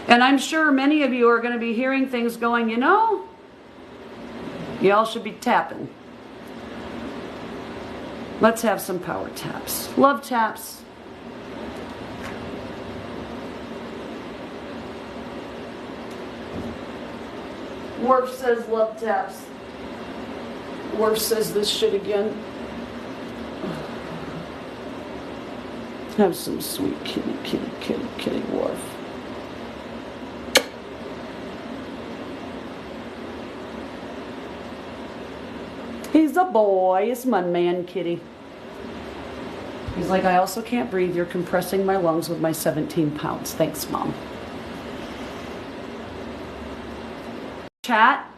And I'm sure many of you are going to be hearing things going, you know, y'all should be tapping. Let's have some power taps. Love taps. Worf says love taps. Worf says this shit again. Have some sweet kitty, kitty, kitty, kitty, Worf. He's a boy. It's my man, kitty. He's like, I also can't breathe. You're compressing my lungs with my 17 pounds. Thanks, Mom. Chat.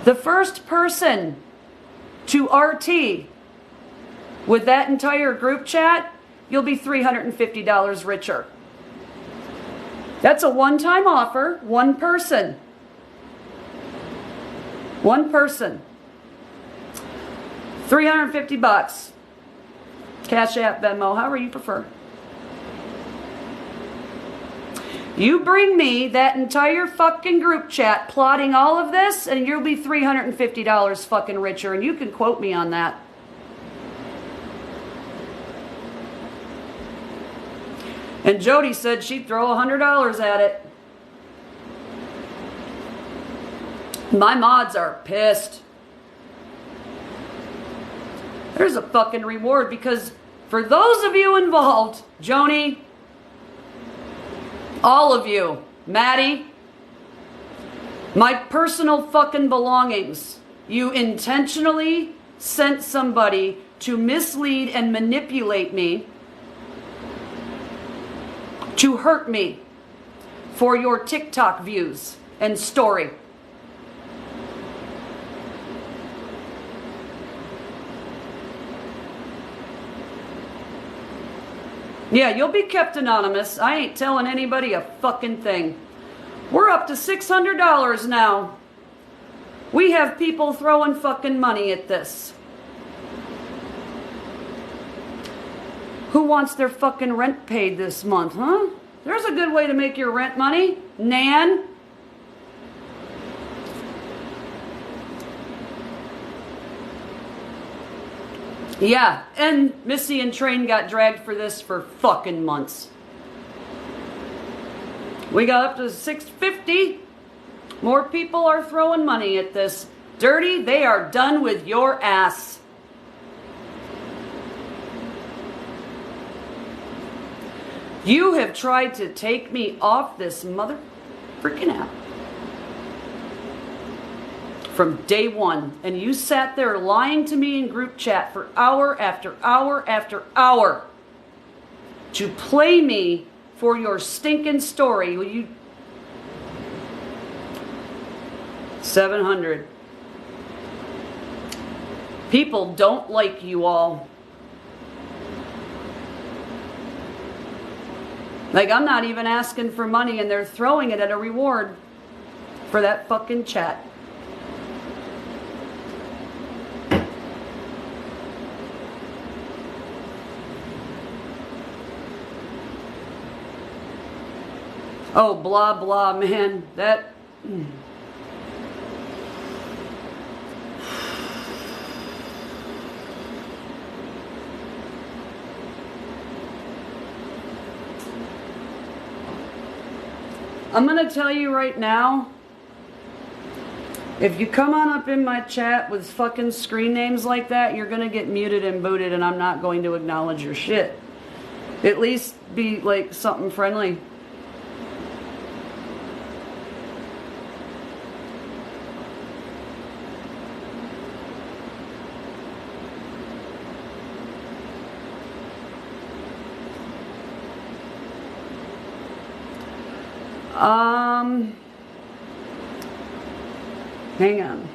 The first person to RT with that entire group chat, you'll be $350 richer. That's a one-time offer. One person. One person. $350. Cash App, Venmo, however you prefer. You bring me that entire fucking group chat plotting all of this and you'll be $350 fucking richer, and you can quote me on that. And Jody said she'd throw $100 at it. My mods are pissed. There's a fucking reward because for those of you involved, Joni, all of you, Maddie, my personal fucking belongings, you intentionally sent somebody to mislead and manipulate me, to hurt me for your TikTok views and story. Yeah, you'll be kept anonymous. I ain't telling anybody a fucking thing. We're up to $600 now. We have people throwing fucking money at this. Who wants their fucking rent paid this month, huh? There's a good way to make your rent money, Nan. Yeah, and Missy and Train got dragged for this for fucking months. We got up to 650. More people are throwing money at this. Durty, they are done with your ass. You have tried to take me off this mother freaking app from day one, and you sat there lying to me in group chat for hour after hour after hour to play me for your stinking story. Will you? 700. People don't like you all. Like, I'm not even asking for money and they're throwing it at a reward for that fucking chat. Oh, blah, blah, man. That... I'm going to tell you right now, if you come on up in my chat with fucking screen names like that, you're going to get muted and booted, and I'm not going to acknowledge your shit. At least be like something friendly. Hang on.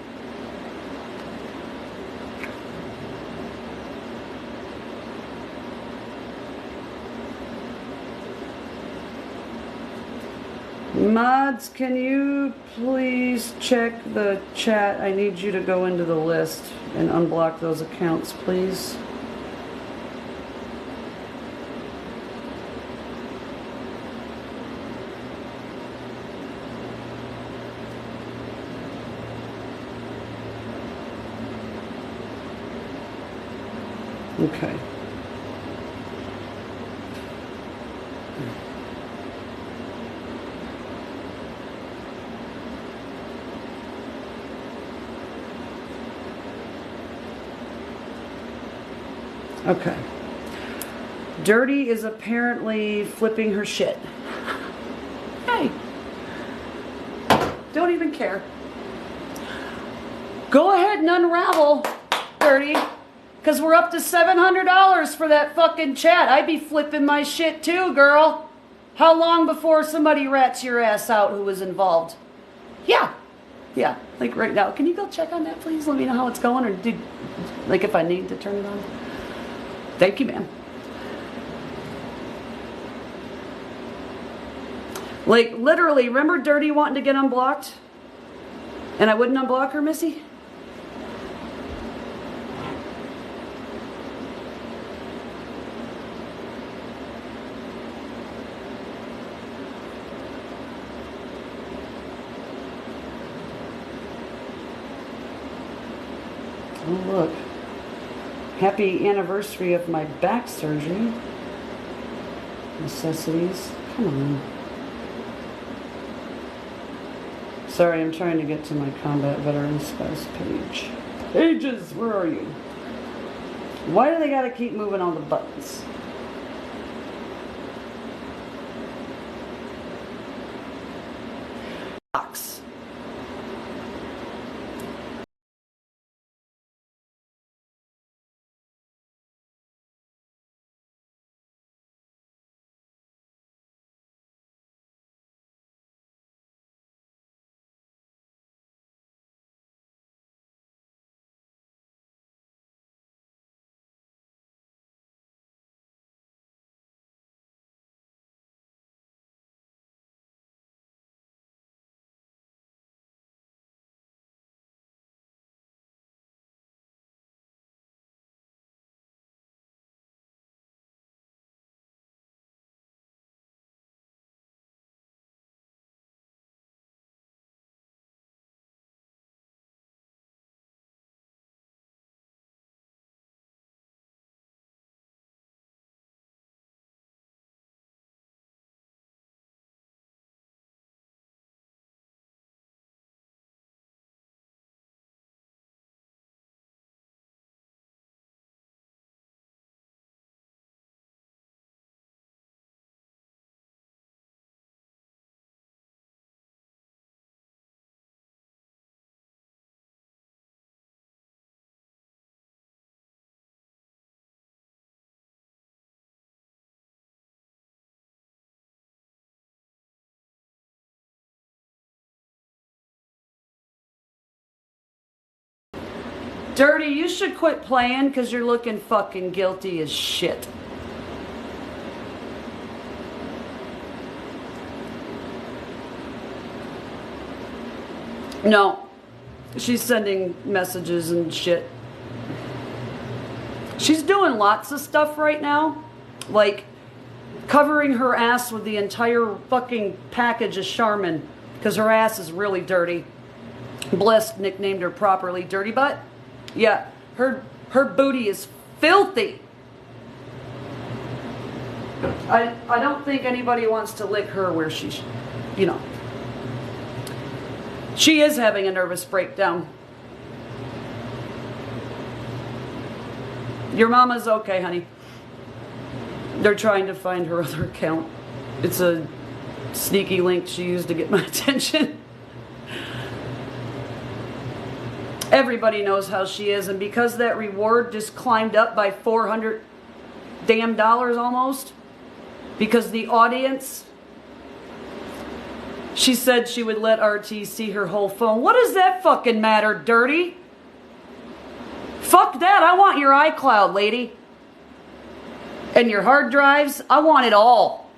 Mods, can you please check the chat? I need you to go into the list and unblock those accounts, please. Okay. Okay. Durty is apparently flipping her shit. Hey. Don't even care. Go ahead and unravel, Durty. Because we're up to $700 for that fucking chat. I'd be flipping my shit too, girl. How long before somebody rats your ass out who was involved? Yeah. Yeah, like right now. Can you go check on that, please? Let me know how it's going, or like if I need to turn it on. Thank you, ma'am. Like, literally, remember Durty wanting to get unblocked? And I wouldn't unblock her, Missy? Oh, look. Happy anniversary of my back surgery. Necessities. Come on. Sorry, I'm trying to get to my Combat Veteran Spouse page. Pages, where are you? Why do they gotta keep moving all the buttons? Box. Durty, you should quit playing because you're looking fucking guilty as shit. No. She's sending messages and shit. She's doing lots of stuff right now. Like covering her ass with the entire fucking package of Charmin. Because her ass is really dirty. Blessed nicknamed her properly. Dirty butt? Yeah. Her booty is filthy. I don't think anybody wants to lick her where she's, you know. She is having a nervous breakdown. Your mama's okay, honey. They're trying to find her other account. It's a sneaky link she used to get my attention. Everybody knows how she is, and because that reward just climbed up by $400 damn dollars almost, because the audience, she said she would let RT see her whole phone. What does that fucking matter, Durty? Fuck that. I want your iCloud, lady. And your hard drives. I want it all.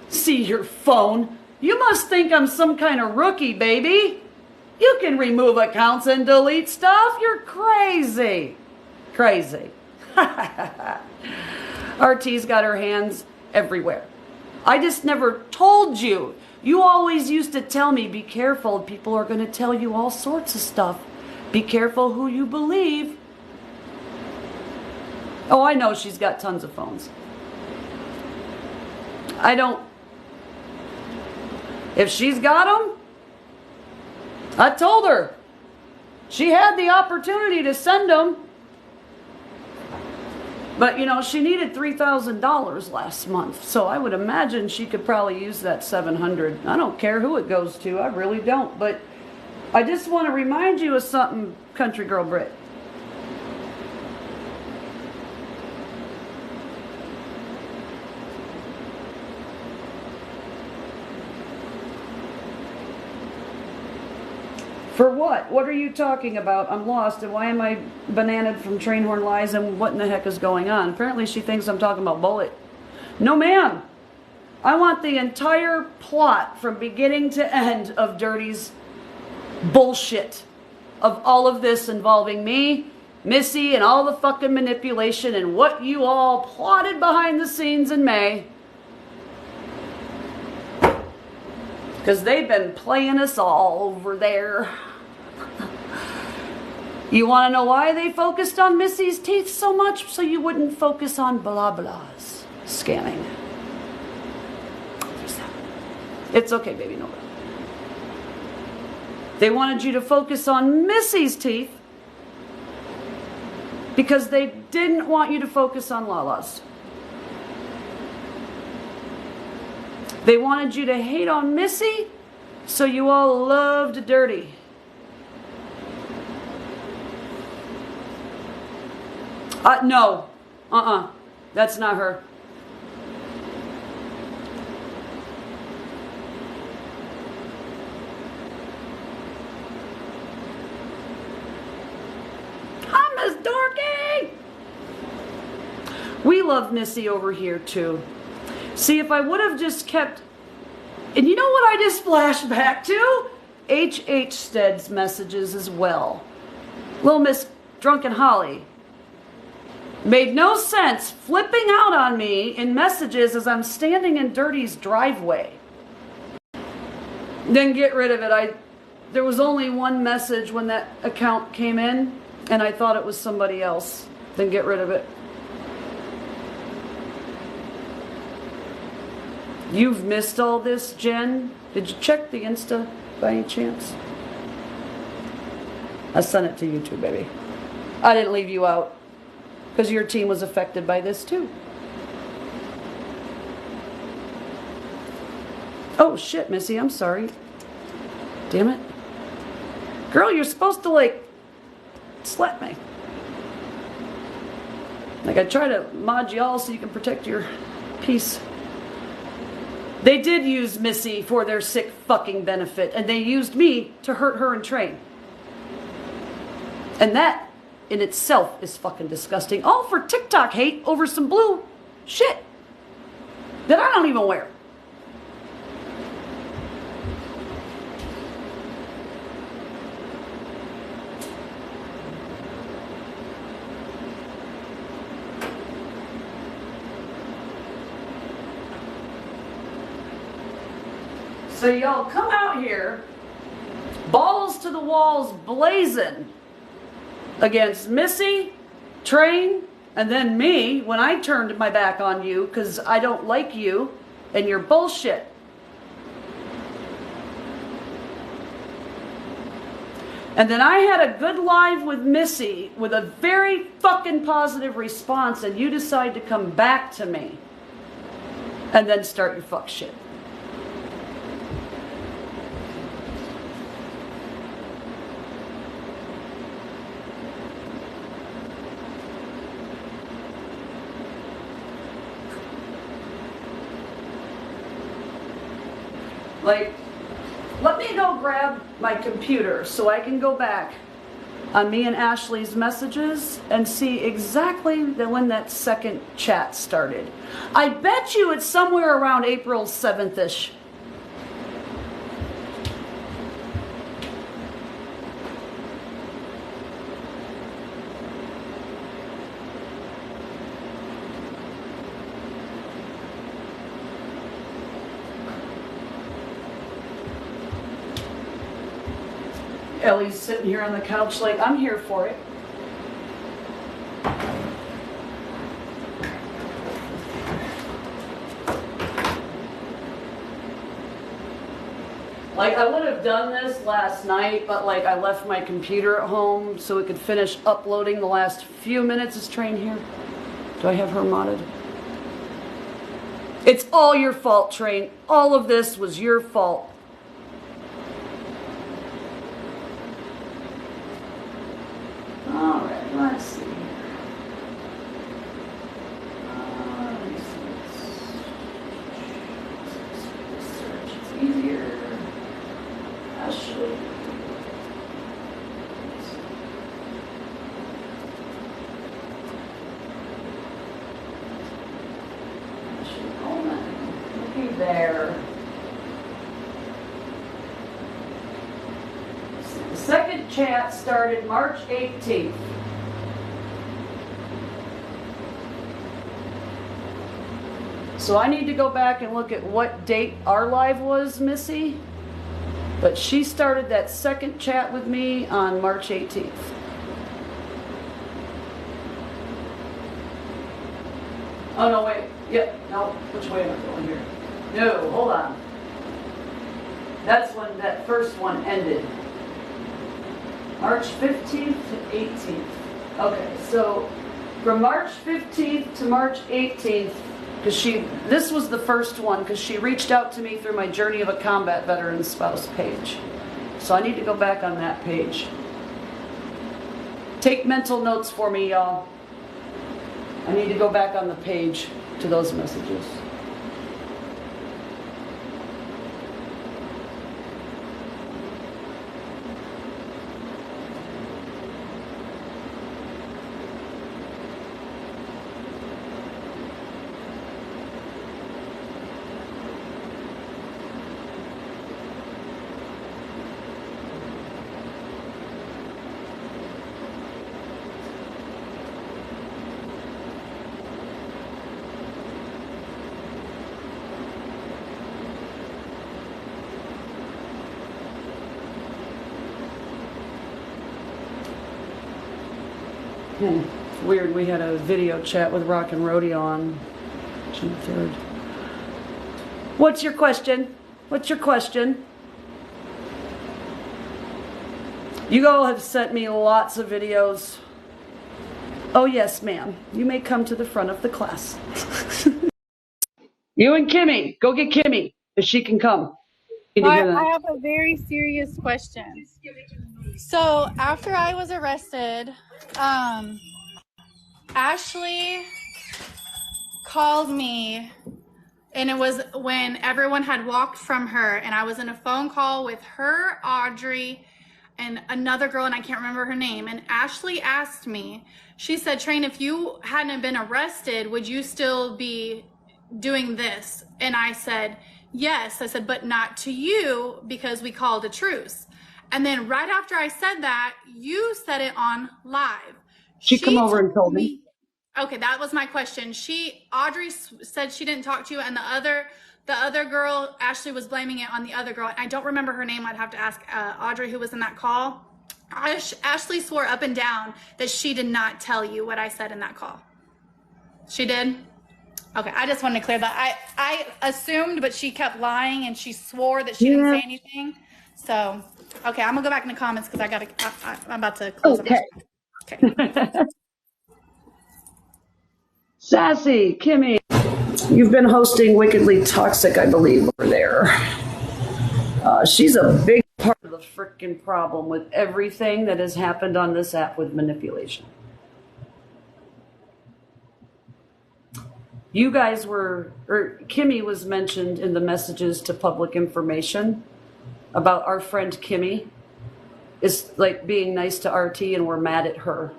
See your phone. You must think I'm some kind of rookie, baby. You can remove accounts and delete stuff. You're crazy. Crazy. RT's got her hands everywhere. I just never told you. You always used to tell me, be careful. People are going to tell you all sorts of stuff. Be careful who you believe. Oh, I know she's got tons of phones. I don't. If she's got them, I told her. She had the opportunity to send them. But, you know, she needed $3,000 last month. So I would imagine she could probably use that $700. I don't care who it goes to. I really don't. But I just want to remind you of something, Country Girl Brit. For what? What are you talking about? I'm lost, and why am I bananaed from train horn lies, and what in the heck is going on? Apparently she thinks I'm talking about Bullet. No, ma'am. I want the entire plot from beginning to end of Durty's bullshit. Of all of this involving me, Missy, and all the fucking manipulation and what you all plotted behind the scenes in May. Because they've been playing us all over there. You want to know why they focused on Missy's teeth so much? So you wouldn't focus on blah blah's scamming. It's okay, baby, no. They wanted you to focus on Missy's teeth because they didn't want you to focus on Lala's. They wanted you to hate on Missy, so you all loved Durty. No. That's not her. Hi, Miss Dorky! We love Missy over here, too. See, if I would have just kept... And you know what I just flashed back to? H.H. Stead's messages as well. Little Miss Drunken Holly. Made no sense flipping out on me in messages as I'm standing in Durty's driveway. Then get rid of it. There was only one message when that account came in, and I thought it was somebody else. Then get rid of it. You've missed all this, Jen? Did you check the Insta by any chance? I sent it to you too, baby. I didn't leave you out. Because your team was affected by this too. Oh shit, Missy, I'm sorry. Damn it. Girl, you're supposed to like slap me. Like I try to mod you all so you can protect your peace. They did use Missy for their sick fucking benefit, and they used me to hurt her and train. And that in itself is fucking disgusting. All for TikTok hate over some blue shit that I don't even wear. So y'all come out here, balls to the walls blazing against Missy, Train, and then me when I turned my back on you because I don't like you and your bullshit. And then I had a good live with Missy with a very fucking positive response, and you decide to come back to me and then start your fuck shit. Like, let me go grab my computer so I can go back on me and Ashley's messages and see exactly when that second chat started. I bet you it's somewhere around April 7th-ish. Ellie's sitting here on the couch like, I'm here for it. Like, I would have done this last night, but like I left my computer at home so it could finish uploading the last few minutes. Is Train here? Do I have her modded? It's all your fault, Train. All of this was your fault. Alright, let's see here. Let me see. Search, it's easier. Ashley. Ashley Coleman. Looky there. The second chat started March 18th. So I need to go back and look at what date our live was, Missy. But she started that second chat with me on March 18th. Oh, no, wait. Yep, no. Which way am I going here? No, hold on. That's when that first one ended. March 15th to 18th. Okay, so from March 15th to March 18th, because this was the first one, because she reached out to me through my Journey of a Combat Veteran Spouse page. So I need to go back on that page. Take mental notes for me, y'all. I need to go back on the page to those messages. It's weird, we had a video chat with Rock and Rodeo on June 3rd. What's your question? What's your question? You all have sent me lots of videos. Oh yes, ma'am. You may come to the front of the class. You and Kimmy, go get Kimmy if she can come. I have a very serious question. So after I was arrested, Ashley called me, and it was when everyone had walked from her, and I was in a phone call with her, Audrey, and another girl, and I can't remember her name. And Ashley asked me, she said, Train, if you hadn't been arrested, would you still be doing this? And I said, yes. I said, but not to you, because we called a truce. And then right after I said that, you said it on live. She come over and told me. Okay, that was my question. Audrey said she didn't talk to you, and the other girl, Ashley, was blaming it on the other girl. I don't remember her name. I'd have to ask Audrey, who was in that call. Ashley swore up and down that she did not tell you what I said in that call. She did? Okay, I just wanted to clear that. I assumed, but she kept lying, and she swore that she didn't say anything. So, okay, I'm gonna go back in the comments because I'm about to close. Okay. Okay. Sassy, Kimmy, you've been hosting Wickedly Toxic, I believe, over there. She's a big part of the freaking problem with everything that has happened on this app with manipulation. You guys Kimmy was mentioned in the messages to public information about our friend Kimmy is like being nice to RT and we're mad at her.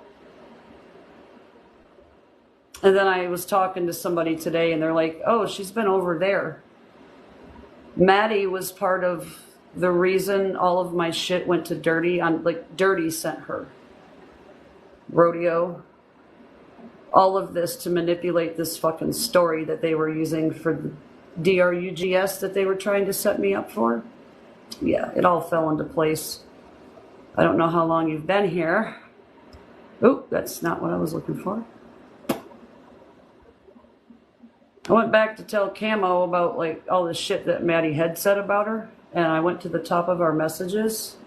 And then I was talking to somebody today and they're like, oh, she's been over there. Maddie was part of the reason all of my shit went to Durty. Durty sent her. Rodeo. All of this to manipulate this fucking story that they were using for the DRUGS that they were trying to set me up for. Yeah, it all fell into place. I don't know how long you've been here. Oh, that's not what I was looking for. I went back to tell Camo about like all the shit that Maddie had said about her, and I went to the top of our messages.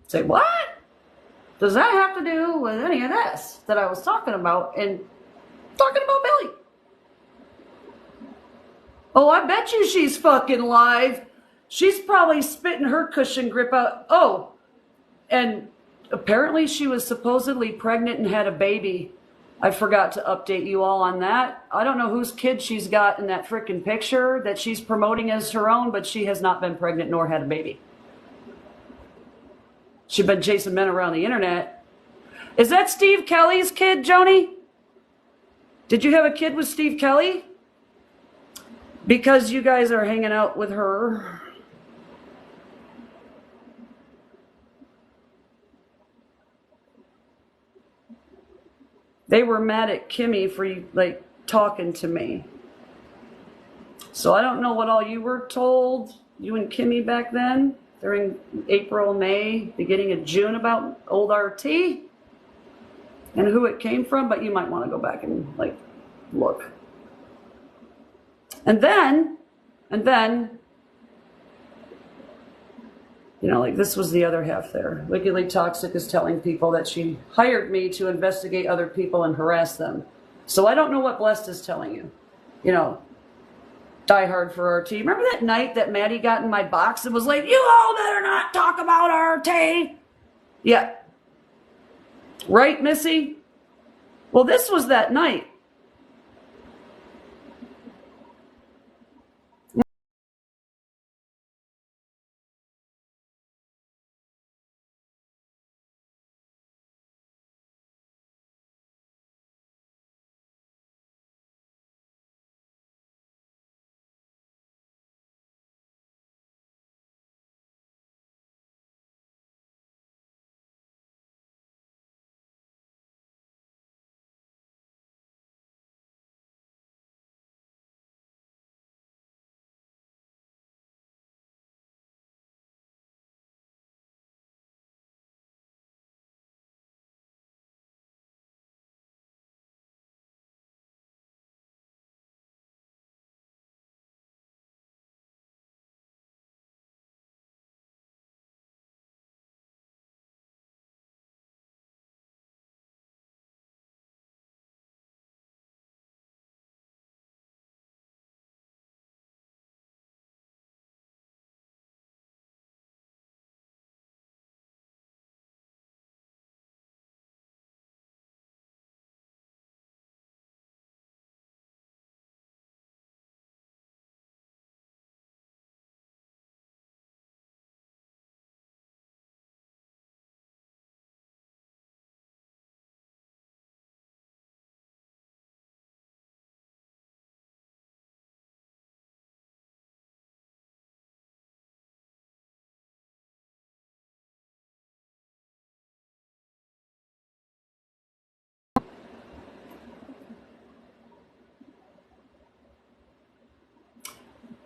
Say, what does that have to do with any of this that I was talking about and talking about Billy? Oh, I bet you she's fucking live. She's probably spitting her cushion grip out. Oh, and apparently she was supposedly pregnant and had a baby. I forgot to update you all on that. I don't know whose kid she's got in that frickin' picture that she's promoting as her own, but she has not been pregnant nor had a baby. She's been chasing men around the internet. Is that Steve Kelly's kid, Joni? Did you have a kid with Steve Kelly? Because you guys are hanging out with her. They were mad at Kimmy for like talking to me. So I don't know what all you were told, you and Kimmy back then, during April, May, beginning of June about old RT and who it came from, but you might want to go back and like look. And then, you know, like this was the other half there. Wickedly Toxic is telling people that she hired me to investigate other people and harass them. So I don't know what Blessed is telling you. You know, die hard for RT. Remember that night that Maddie got in my box and was like, you all better not talk about RT? Yeah. Right, Missy? Well, this was that night.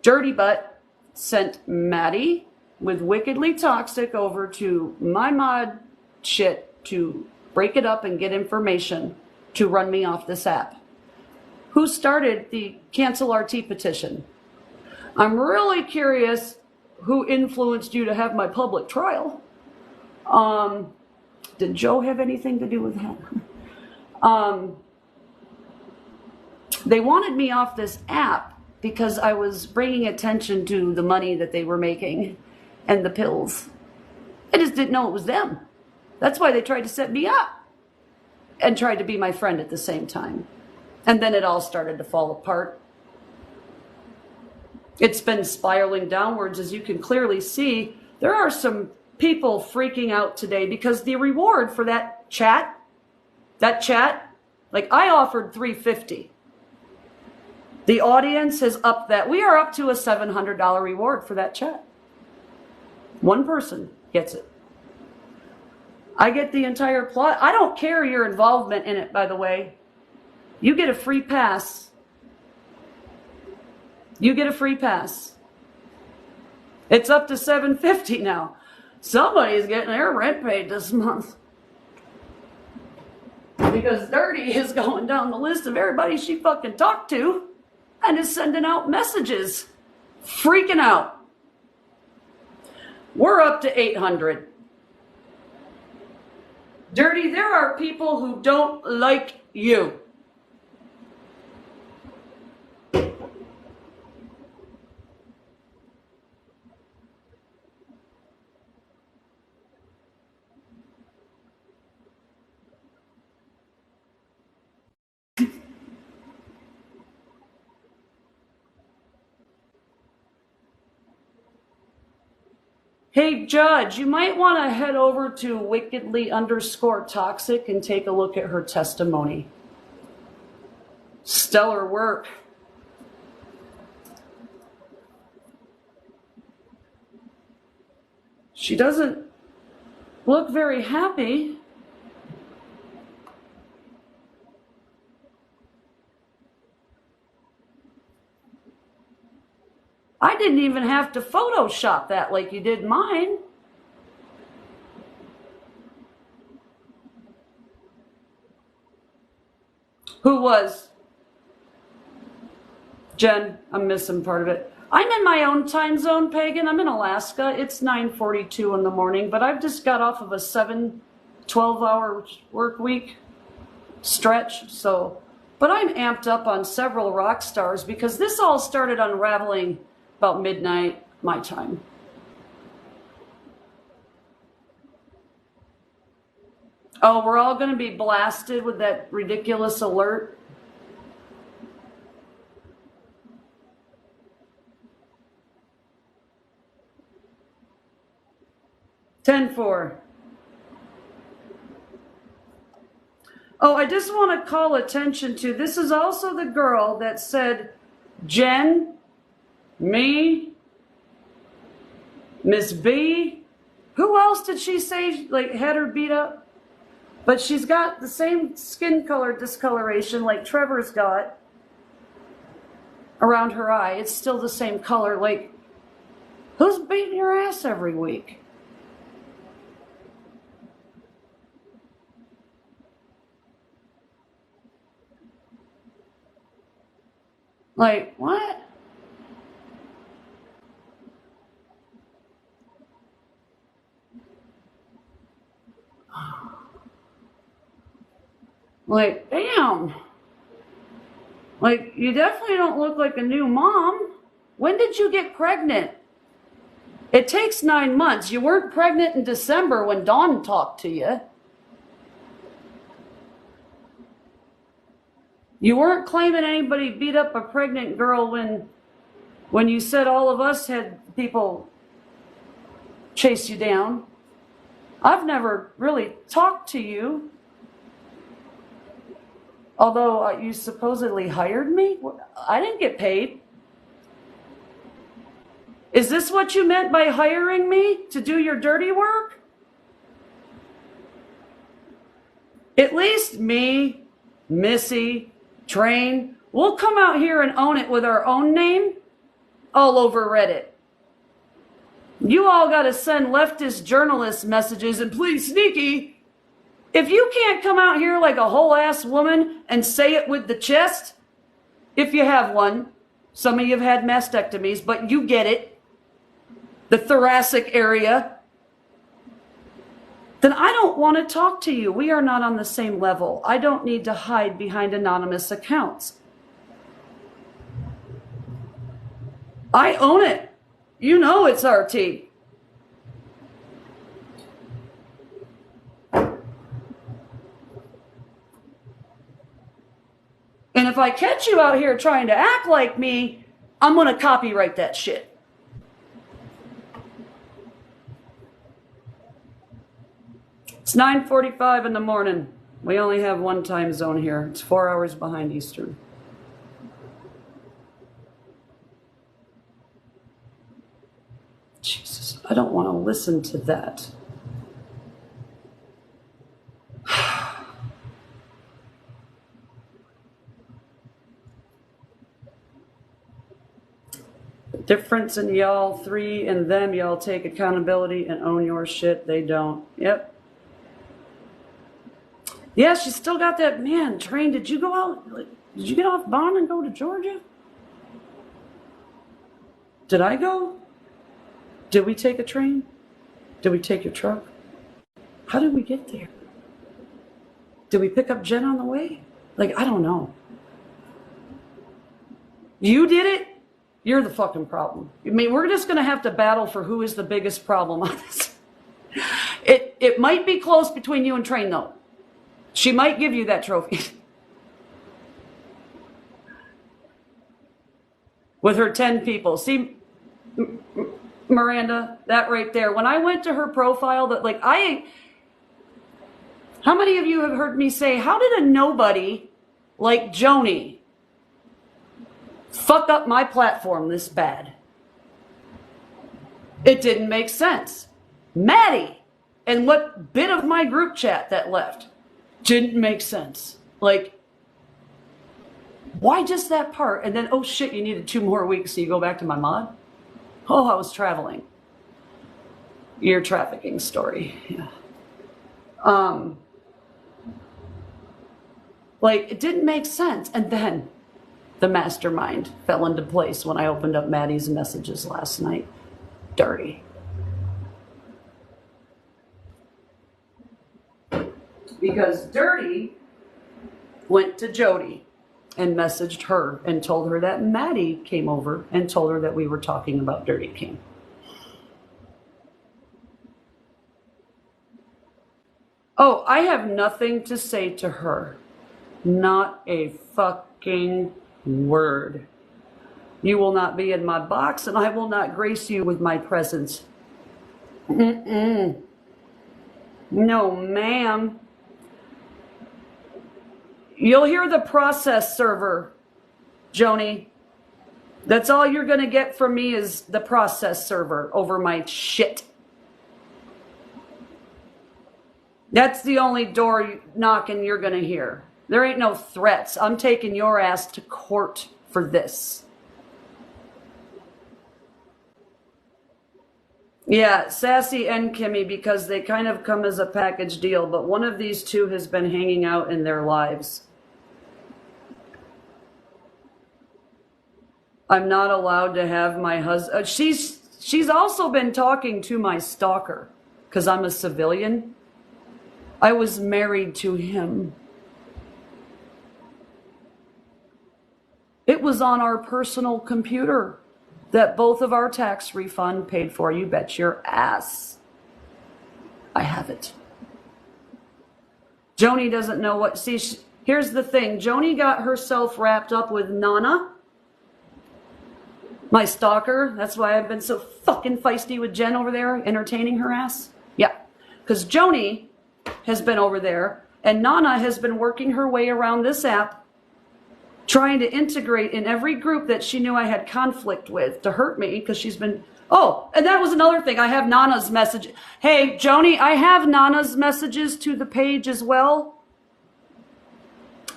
Dirty Butt sent Maddie with Wickedly Toxic over to my mod shit to break it up and get information to run me off this app. Who started the Cancel RT petition? I'm really curious who influenced you to have my public trial. Did Joe have anything to do with that? They wanted me off this app because I was bringing attention to the money that they were making and the pills. I just didn't know it was them. That's why they tried to set me up and tried to be my friend at the same time. And then it all started to fall apart. It's been spiraling downwards, as you can clearly see. There are some people freaking out today because the reward for that chat, like I offered $350. The audience has upped that. We are up to a $700 reward for that chat. One person gets it. I get the entire plot. I don't care your involvement in it, by the way. You get a free pass. You get a free pass. It's up to $750 now. Somebody's getting their rent paid this month. Because Durty is going down the list of everybody she fucking talked to and is sending out messages. Freaking out. We're up to 800. Durty, there are people who don't like you. Hey, Judge, you might want to head over to wickedly_toxic and take a look at her testimony. Stellar work. She doesn't look very happy. I didn't even have to Photoshop that like you did mine. Who was? Jen, I'm missing part of it. I'm in my own time zone, Pagan. I'm in Alaska. It's 9:42 in the morning, but I've just got off of a 12-hour work week stretch, so. But I'm amped up on several rock stars because this all started unraveling about midnight, my time. Oh, we're all going to be blasted with that ridiculous alert. (10-4). Oh, I just want to call attention to, this is also the girl that said, Jen, me, Miss B, who else did she say like had her beat up? But she's got the same skin color discoloration like Trevor's got around her eye. It's still the same color. Like, who's beating your ass every week? Like, what? Like, damn. Like, you definitely don't look like a new mom. When did you get pregnant? It takes 9 months. You weren't pregnant in December when Dawn talked to you. You weren't claiming anybody beat up a pregnant girl when you said all of us had people chase you down. I've never really talked to you. Although you supposedly hired me? I didn't get paid. Is this what you meant by hiring me to do your dirty work? At least me, Missy, Train, we'll come out here and own it with our own name all over Reddit. You all got to send leftist journalists messages and please, Sneaky, if you can't come out here like a whole ass woman and say it with the chest, if you have one, some of you have had mastectomies, but you get it, the thoracic area, then I don't want to talk to you. We are not on the same level. I don't need to hide behind anonymous accounts. I own it. You know it's RT. And if I catch you out here trying to act like me, I'm going to copyright that shit. It's 9:45 in the morning. We only have one time zone here. It's 4 hours behind Eastern. Jesus, I don't want to listen to that. The difference in y'all three and them, y'all take accountability and own your shit. They don't. Yep. Yeah, she's still got that, man, train. Did you go out? Did you get off Bond and go to Georgia? Did I go? Did we take a train? Did we take your truck? How did we get there? Did we pick up Jen on the way? Like, I don't know. You did it? You're the fucking problem. I mean, we're just going to have to battle for who is the biggest problem on this. It might be close between you and Train, though. She might give you that trophy. With her 10 people. See, Miranda, that right there. When I went to her profile, that like how many of you have heard me say, how did a nobody like Joni fuck up my platform this bad? It didn't make sense. Maddie, and what bit of my group chat that left didn't make sense. Like, why just that part? And then, oh shit, you needed 2 more weeks, so you go back to my mod? Oh, I was traveling. Your trafficking story. Yeah. Like, it didn't make sense. And then the mastermind fell into place when I opened up Maddie's messages last night. Durty. Because Durty went to Jody and messaged her and told her that Maddie came over and told her that we were talking about Durty King. Oh, I have nothing to say to her. Not a fucking word. You will not be in my box and I will not grace you with my presence. No, ma'am. You'll hear the process server, Joni. That's all you're going to get from me is the process server over my shit. That's the only door knocking you're going to hear. There ain't no threats. I'm taking your ass to court for this. Yeah, Sassy and Kimmy, because they kind of come as a package deal, but one of these two has been hanging out in their lives. I'm not allowed to have my husband. She's also been talking to my stalker, because I'm a civilian. I was married to him. It was on our personal computer that both of our tax refund paid for. You bet your ass. I have it. Joni doesn't know what... See, here's the thing. Joni got herself wrapped up with Nana, my stalker. That's why I've been so fucking feisty with Jen over there, entertaining her ass. Yeah, because Joni has been over there, and Nana has been working her way around this app, trying to integrate in every group that she knew I had conflict with to hurt me, because she's been... Oh, and that was another thing. I have Nana's message. Hey, Joni, I have Nana's messages to the page as well.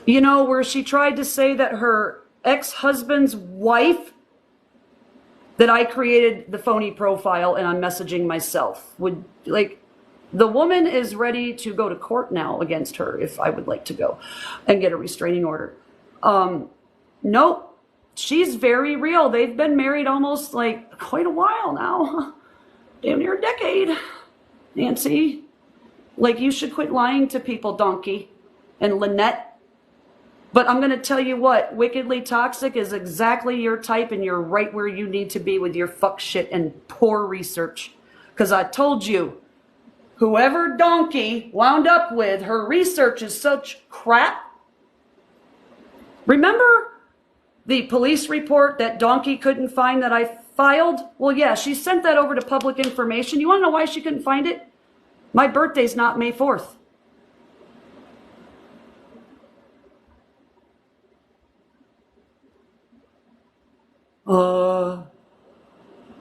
You know, where she tried to say that her ex-husband's wife that I created the phony profile and I'm messaging myself. Would, like, the woman is ready to go to court now against her if I would like to go and get a restraining order. Nope. She's very real. They've been married almost like quite a while now. Damn near a decade. Nancy. Like, you should quit lying to people, donkey. And Lynette. But I'm going to tell you what, Wickedly Toxic is exactly your type, and you're right where you need to be with your fuck shit and poor research. Because I told you, whoever donkey wound up with, her research is such crap. Remember the police report that donkey couldn't find that I filed? Well, yeah, she sent that over to public information. You want to know why she couldn't find it? My birthday's not May 4th.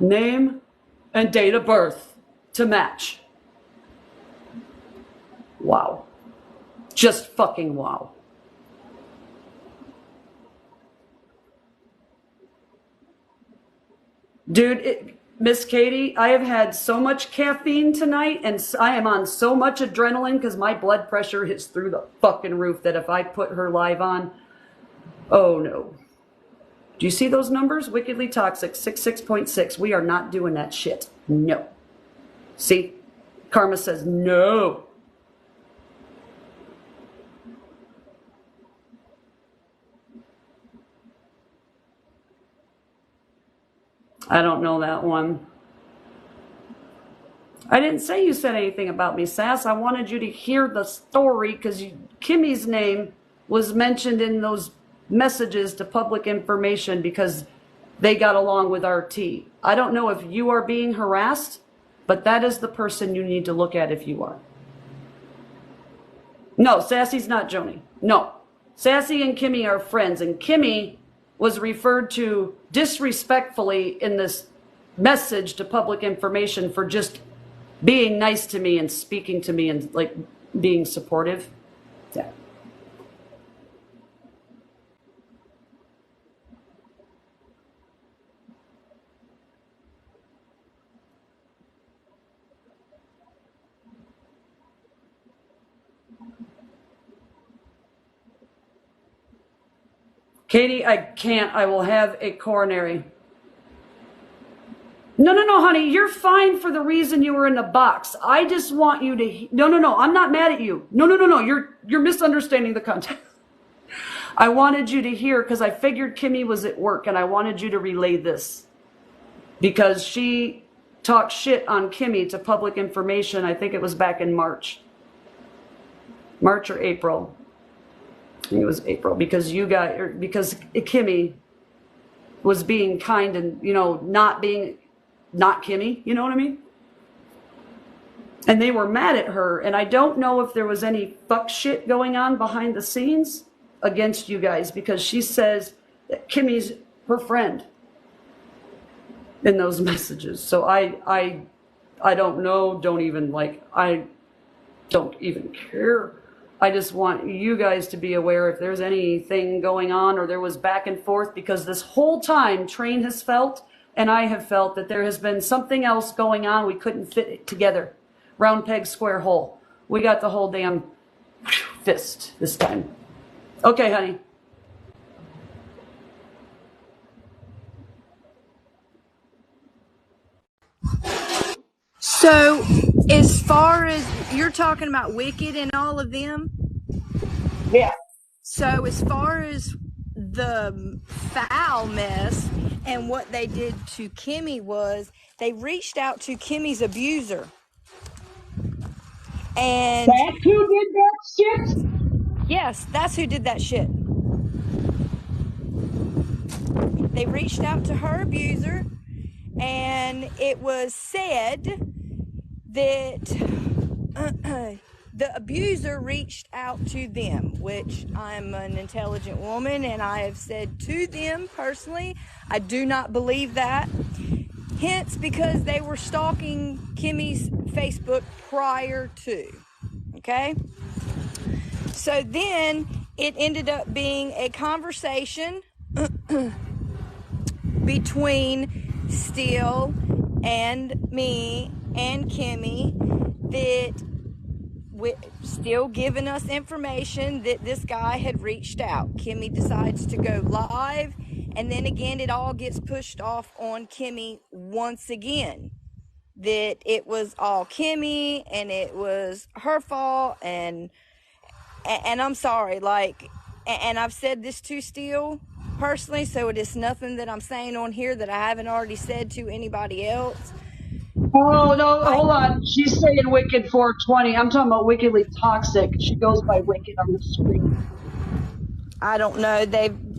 Name and date of birth to match. Wow. Just fucking wow. Dude, Miss Katie, I have had so much caffeine tonight and I am on so much adrenaline because my blood pressure hits through the fucking roof that if I put her live on, oh no. Do you see those numbers? Wickedly Toxic, 66.6. We are not doing that shit. No. See? Karma says no. I don't know that one. I didn't say you said anything about me, Sass. I wanted you to hear the story because Kimmy's name was mentioned in those messages to public information because they got along with RT. I don't know if you are being harassed, but that is the person you need to look at if you are. No, Sassy's not Joni. No. Sassy and Kimmy are friends, and Kimmy was referred to disrespectfully in this message to public information for just being nice to me and speaking to me and like being supportive. Yeah. Katie, I can't. I will have a coronary. No, honey. You're fine for the reason you were in the box. I just want you to... No. I'm not mad at you. No. You're misunderstanding the context. I wanted you to hear because I figured Kimmy was at work and I wanted you to relay this. Because she talked shit on Kimmy to public information. I think it was back in March. March or April. I think it was April because Kimmy was being kind and, not Kimmy, you know what I mean? And they were mad at her. And I don't know if there was any fuck shit going on behind the scenes against you guys because she says that Kimmy's her friend in those messages. So I don't know. I don't even care. I just want you guys to be aware if there's anything going on or there was back and forth because this whole time Train has felt and I have felt that there has been something else going on. We couldn't fit it together. Round peg, square hole. We got the whole damn fist this time. Okay, honey. So, as far as you're talking about Wicked and all of them, Yeah. so as far as the foul mess and what they did to Kimmy was they reached out to Kimmy's abuser. And That's who did that shit? yes, that's who did that shit. They reached out to her abuser, and it was said that the abuser reached out to them, which I'm an intelligent woman, and I have said to them personally, I do not believe that. Hence, because they were stalking Kimmy's Facebook prior to. Okay? So then it ended up being a conversation between Steele and me and Kimmy that still giving us information that this guy had reached out. Kimmy decides to go live, and then again it all gets pushed off on Kimmy once again, that it was all Kimmy and it was her fault, and I'm sorry, like, and I've said this to Steele personally, so it is nothing that I'm saying on here that I haven't already said to anybody else. Oh, no, hold on. She's saying Wicked 420. I'm talking about Wickedly Toxic. She goes by Wicked on the screen. I don't know.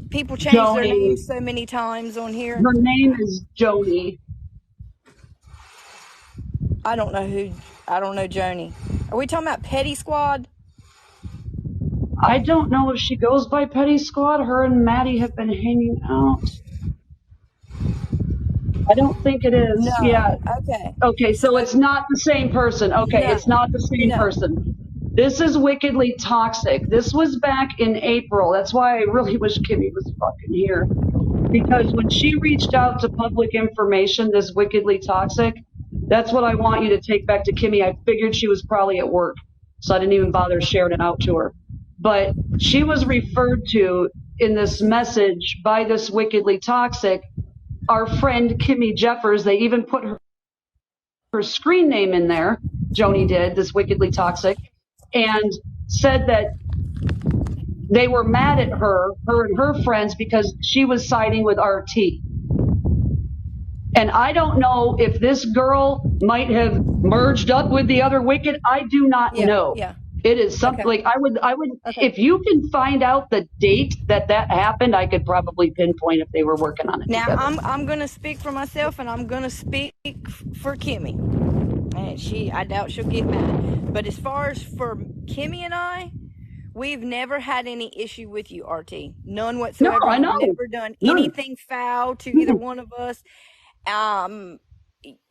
People change their names so many times on here. Her name is Joni. I don't know Joni. Are we talking about Petty Squad? I don't know if she goes by Petty Squad. Her and Maddie have been hanging out. I don't think it is. No. Yeah. Okay. Okay, so it's not the same person. Okay, No. It's not the same person. This is Wickedly Toxic. This was back in April. That's why I really wish Kimmy was fucking here. Because when she reached out to public information, this Wickedly Toxic, that's what I want you to take back to Kimmy. I figured she was probably at work, so I didn't even bother sharing it out to her. But she was referred to in this message by this Wickedly Toxic, our friend Kimmy Jeffers. They even put her screen name in there. Joni did, this Wickedly Toxic, and said that they were mad at her and her friends, because she was siding with RT. And I don't know if this girl might have merged up with the other Wicked. I do not know. Yeah. It is something like I would, if you can find out the date that happened, I could probably pinpoint if they were working on it now together. I'm going to speak for myself, and I'm going to speak for Kimmy. And I doubt she'll get mad. But as far as for Kimmy and I, we've never had any issue with you, RT. None whatsoever. No, I know. You've never done anything foul to either one of us.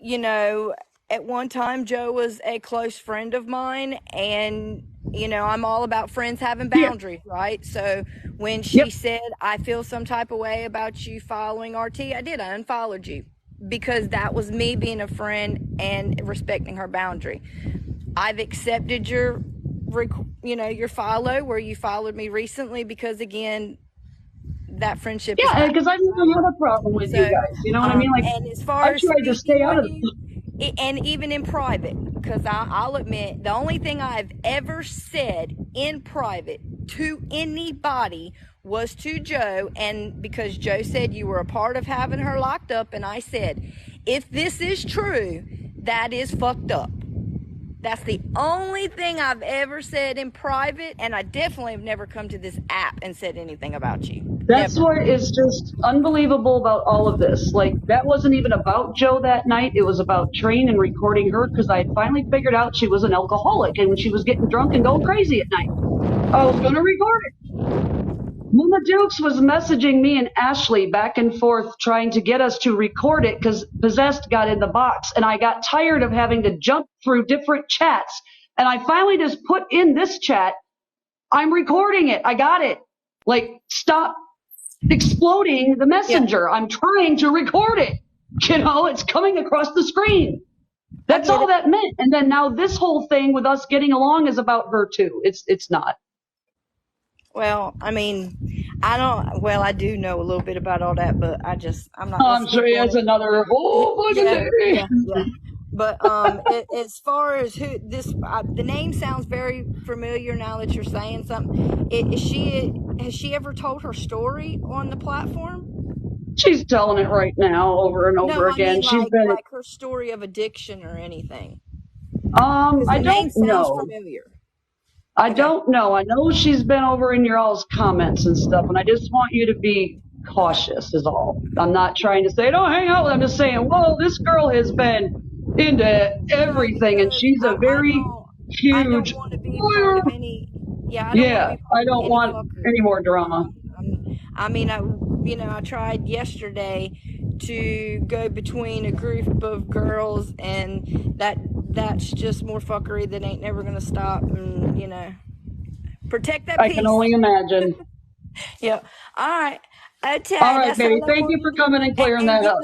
You know, at one time, Joe was a close friend of mine, and, you know, I'm all about friends having boundaries, right? So when she said, I feel some type of way about you following RT, I did. I unfollowed you, because that was me being a friend and respecting her boundary. I've accepted your follow, where you followed me recently, because, again, that friendship is because I never had a problem with you guys. You know what I mean? Like, and as far I as tried to stay out of it, and even in private, because I'll admit, the only thing I've ever said in private to anybody was to Joe, and because Joe said you were a part of having her locked up, and I said, if this is true, that is fucked up. That's the only thing I've ever said in private, and I definitely have never come to this app and said anything about you. That's Never. what is just unbelievable about all of this. Like, that wasn't even about Joe that night. It was about Train and recording her, because I had finally figured out she was an alcoholic, and when she was getting drunk and going crazy at night, I was going to record it. Mama Dukes was messaging me and Ashley back and forth, trying to get us to record it, because Possessed got in the box, and I got tired of having to jump through different chats, and I finally just put in this chat, I'm recording it. I got it. Like, stop exploding the messenger. I'm trying to record it. You know, it's coming across the screen. That's all that meant. And then now this whole thing with us getting along is about her too. It's not. Well, I mean, I do know a little bit about all that, but I'm not. I'm sure he has another whole fucking day. Yeah. But as far as who this, the name sounds very familiar now that you're saying something. Has she ever told her story on the platform? She's telling it right now over and over again. I mean, She's been like her story of addiction or anything. I don't know. Familiar. I don't know. I know she's been over in your all's comments and stuff, and I just want you to be cautious is all. I'm not trying to say don't hang out with her. I'm just saying, whoa, this girl has been into everything, and she's a very huge. I don't want to be a part of any. I don't want any more drama. I mean, I tried yesterday to go between a group of girls, and that's just more fuckery that ain't never gonna stop. And protect that peace. I can only imagine. Yeah. All right. All right, baby. Thank you for coming and clearing that up.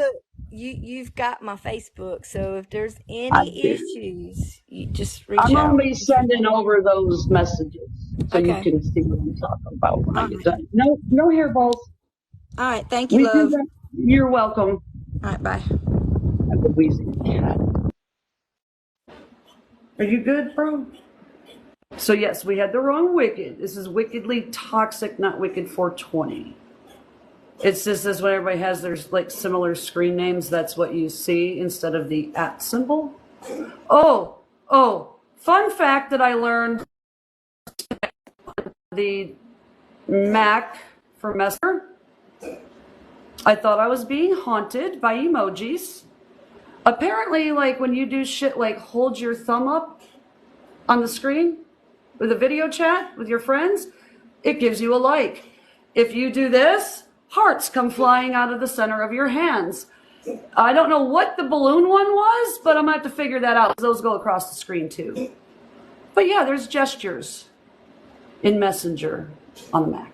you've got my Facebook, so if there's I any do. issues, you just I'm reach gonna out. be sending over those messages so you Okay. can see what I'm talking about when I All get right. done. No, no hairballs. All right. Thank you, We do love. that. You're welcome. All right. Bye. Like a wheezing cat. Are you good, bro? So yes, we had the wrong Wicked. This is Wickedly Toxic, not Wicked 420. It's just as when everybody has their like similar screen names, that's what you see instead of the @ symbol. Oh, fun fact that I learned: the Mac for Messenger. I thought I was being haunted by emojis. Apparently, like when you do shit like hold your thumb up on the screen with a video chat with your friends, it gives you a like. If you do this, hearts come flying out of the center of your hands. I don't know what the balloon one was, but I'm gonna have to figure that out. Those go across the screen too. But yeah, there's gestures in Messenger on the Mac.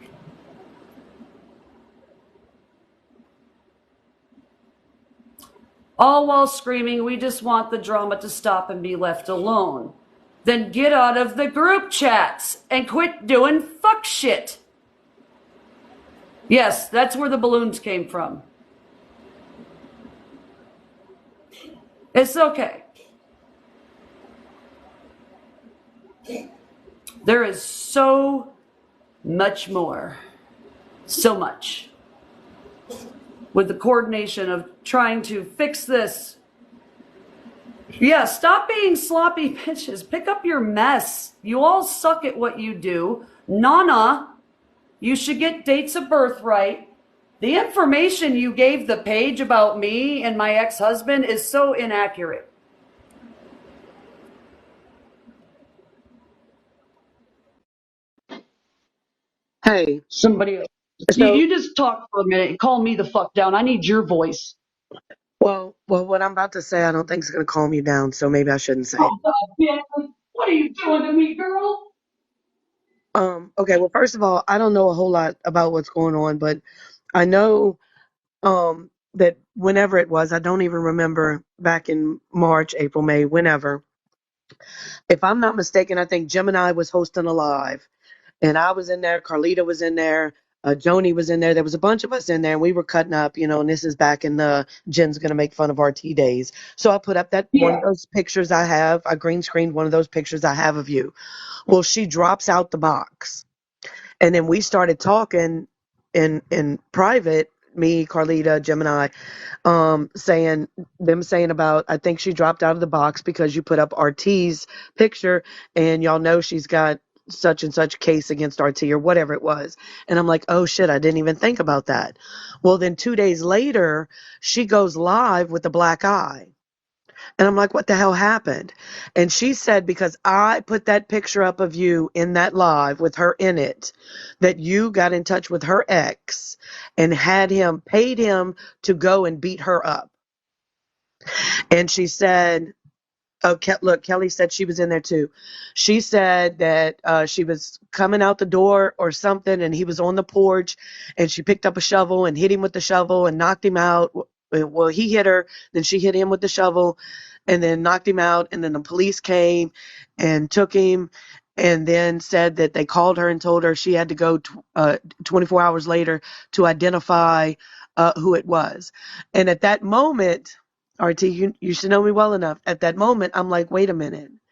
All while screaming, we just want the drama to stop and be left alone. Then get out of the group chats and quit doing fuck shit. Yes, that's where the balloons came from. It's okay. There is so much more. So much. With the coordination of trying to fix this. Yeah, stop being sloppy bitches. Pick up your mess. You all suck at what you do. Nana, you should get dates of birth right. The information you gave the page about me and my ex-husband is so inaccurate. Hey, Somebody else. so You just talk for a minute and calm me the fuck down. I need your voice. what I'm about to say, I don't think is going to calm you down, so maybe I shouldn't say it. Oh, God, yeah. What are you doing to me, girl? Okay, well, first of all, I don't know a whole lot about what's going on, but I know that whenever it was, I don't even remember back in March, April, May, whenever. If I'm not mistaken, I think Gemini was hosting a live. And I was in there, Carlita was in there, Joni was in there. There was a bunch of us in there, and we were cutting up, and this is back in the Jen's gonna make fun of RT days. So I put up that one Yeah. of those pictures I have. I green screened one of those pictures I have of you. Well, she drops out the box, and then we started talking in private. Me, Carlita, Gemini, saying about, I think she dropped out of the box because you put up RT's picture and y'all know she's got such and such case against RT or whatever it was. And I'm like, oh shit, I didn't even think about that. Well, then 2 days later, she goes live with a black eye. And I'm like, what the hell happened? And she said, because I put that picture up of you in that live with her in it, that you got in touch with her ex and paid him to go and beat her up. And she said, oh, look, Kelly said she was in there too. She said that she was coming out the door or something, and he was on the porch, and she picked up a shovel and hit him with the shovel and knocked him out. Well, he hit her, then she hit him with the shovel, and then knocked him out. And then the police came and took him, and then said that they called her and told her she had to go 24 hours later to identify who it was. And at that moment, RT, you should know me well enough. At that moment, I'm like, wait a minute.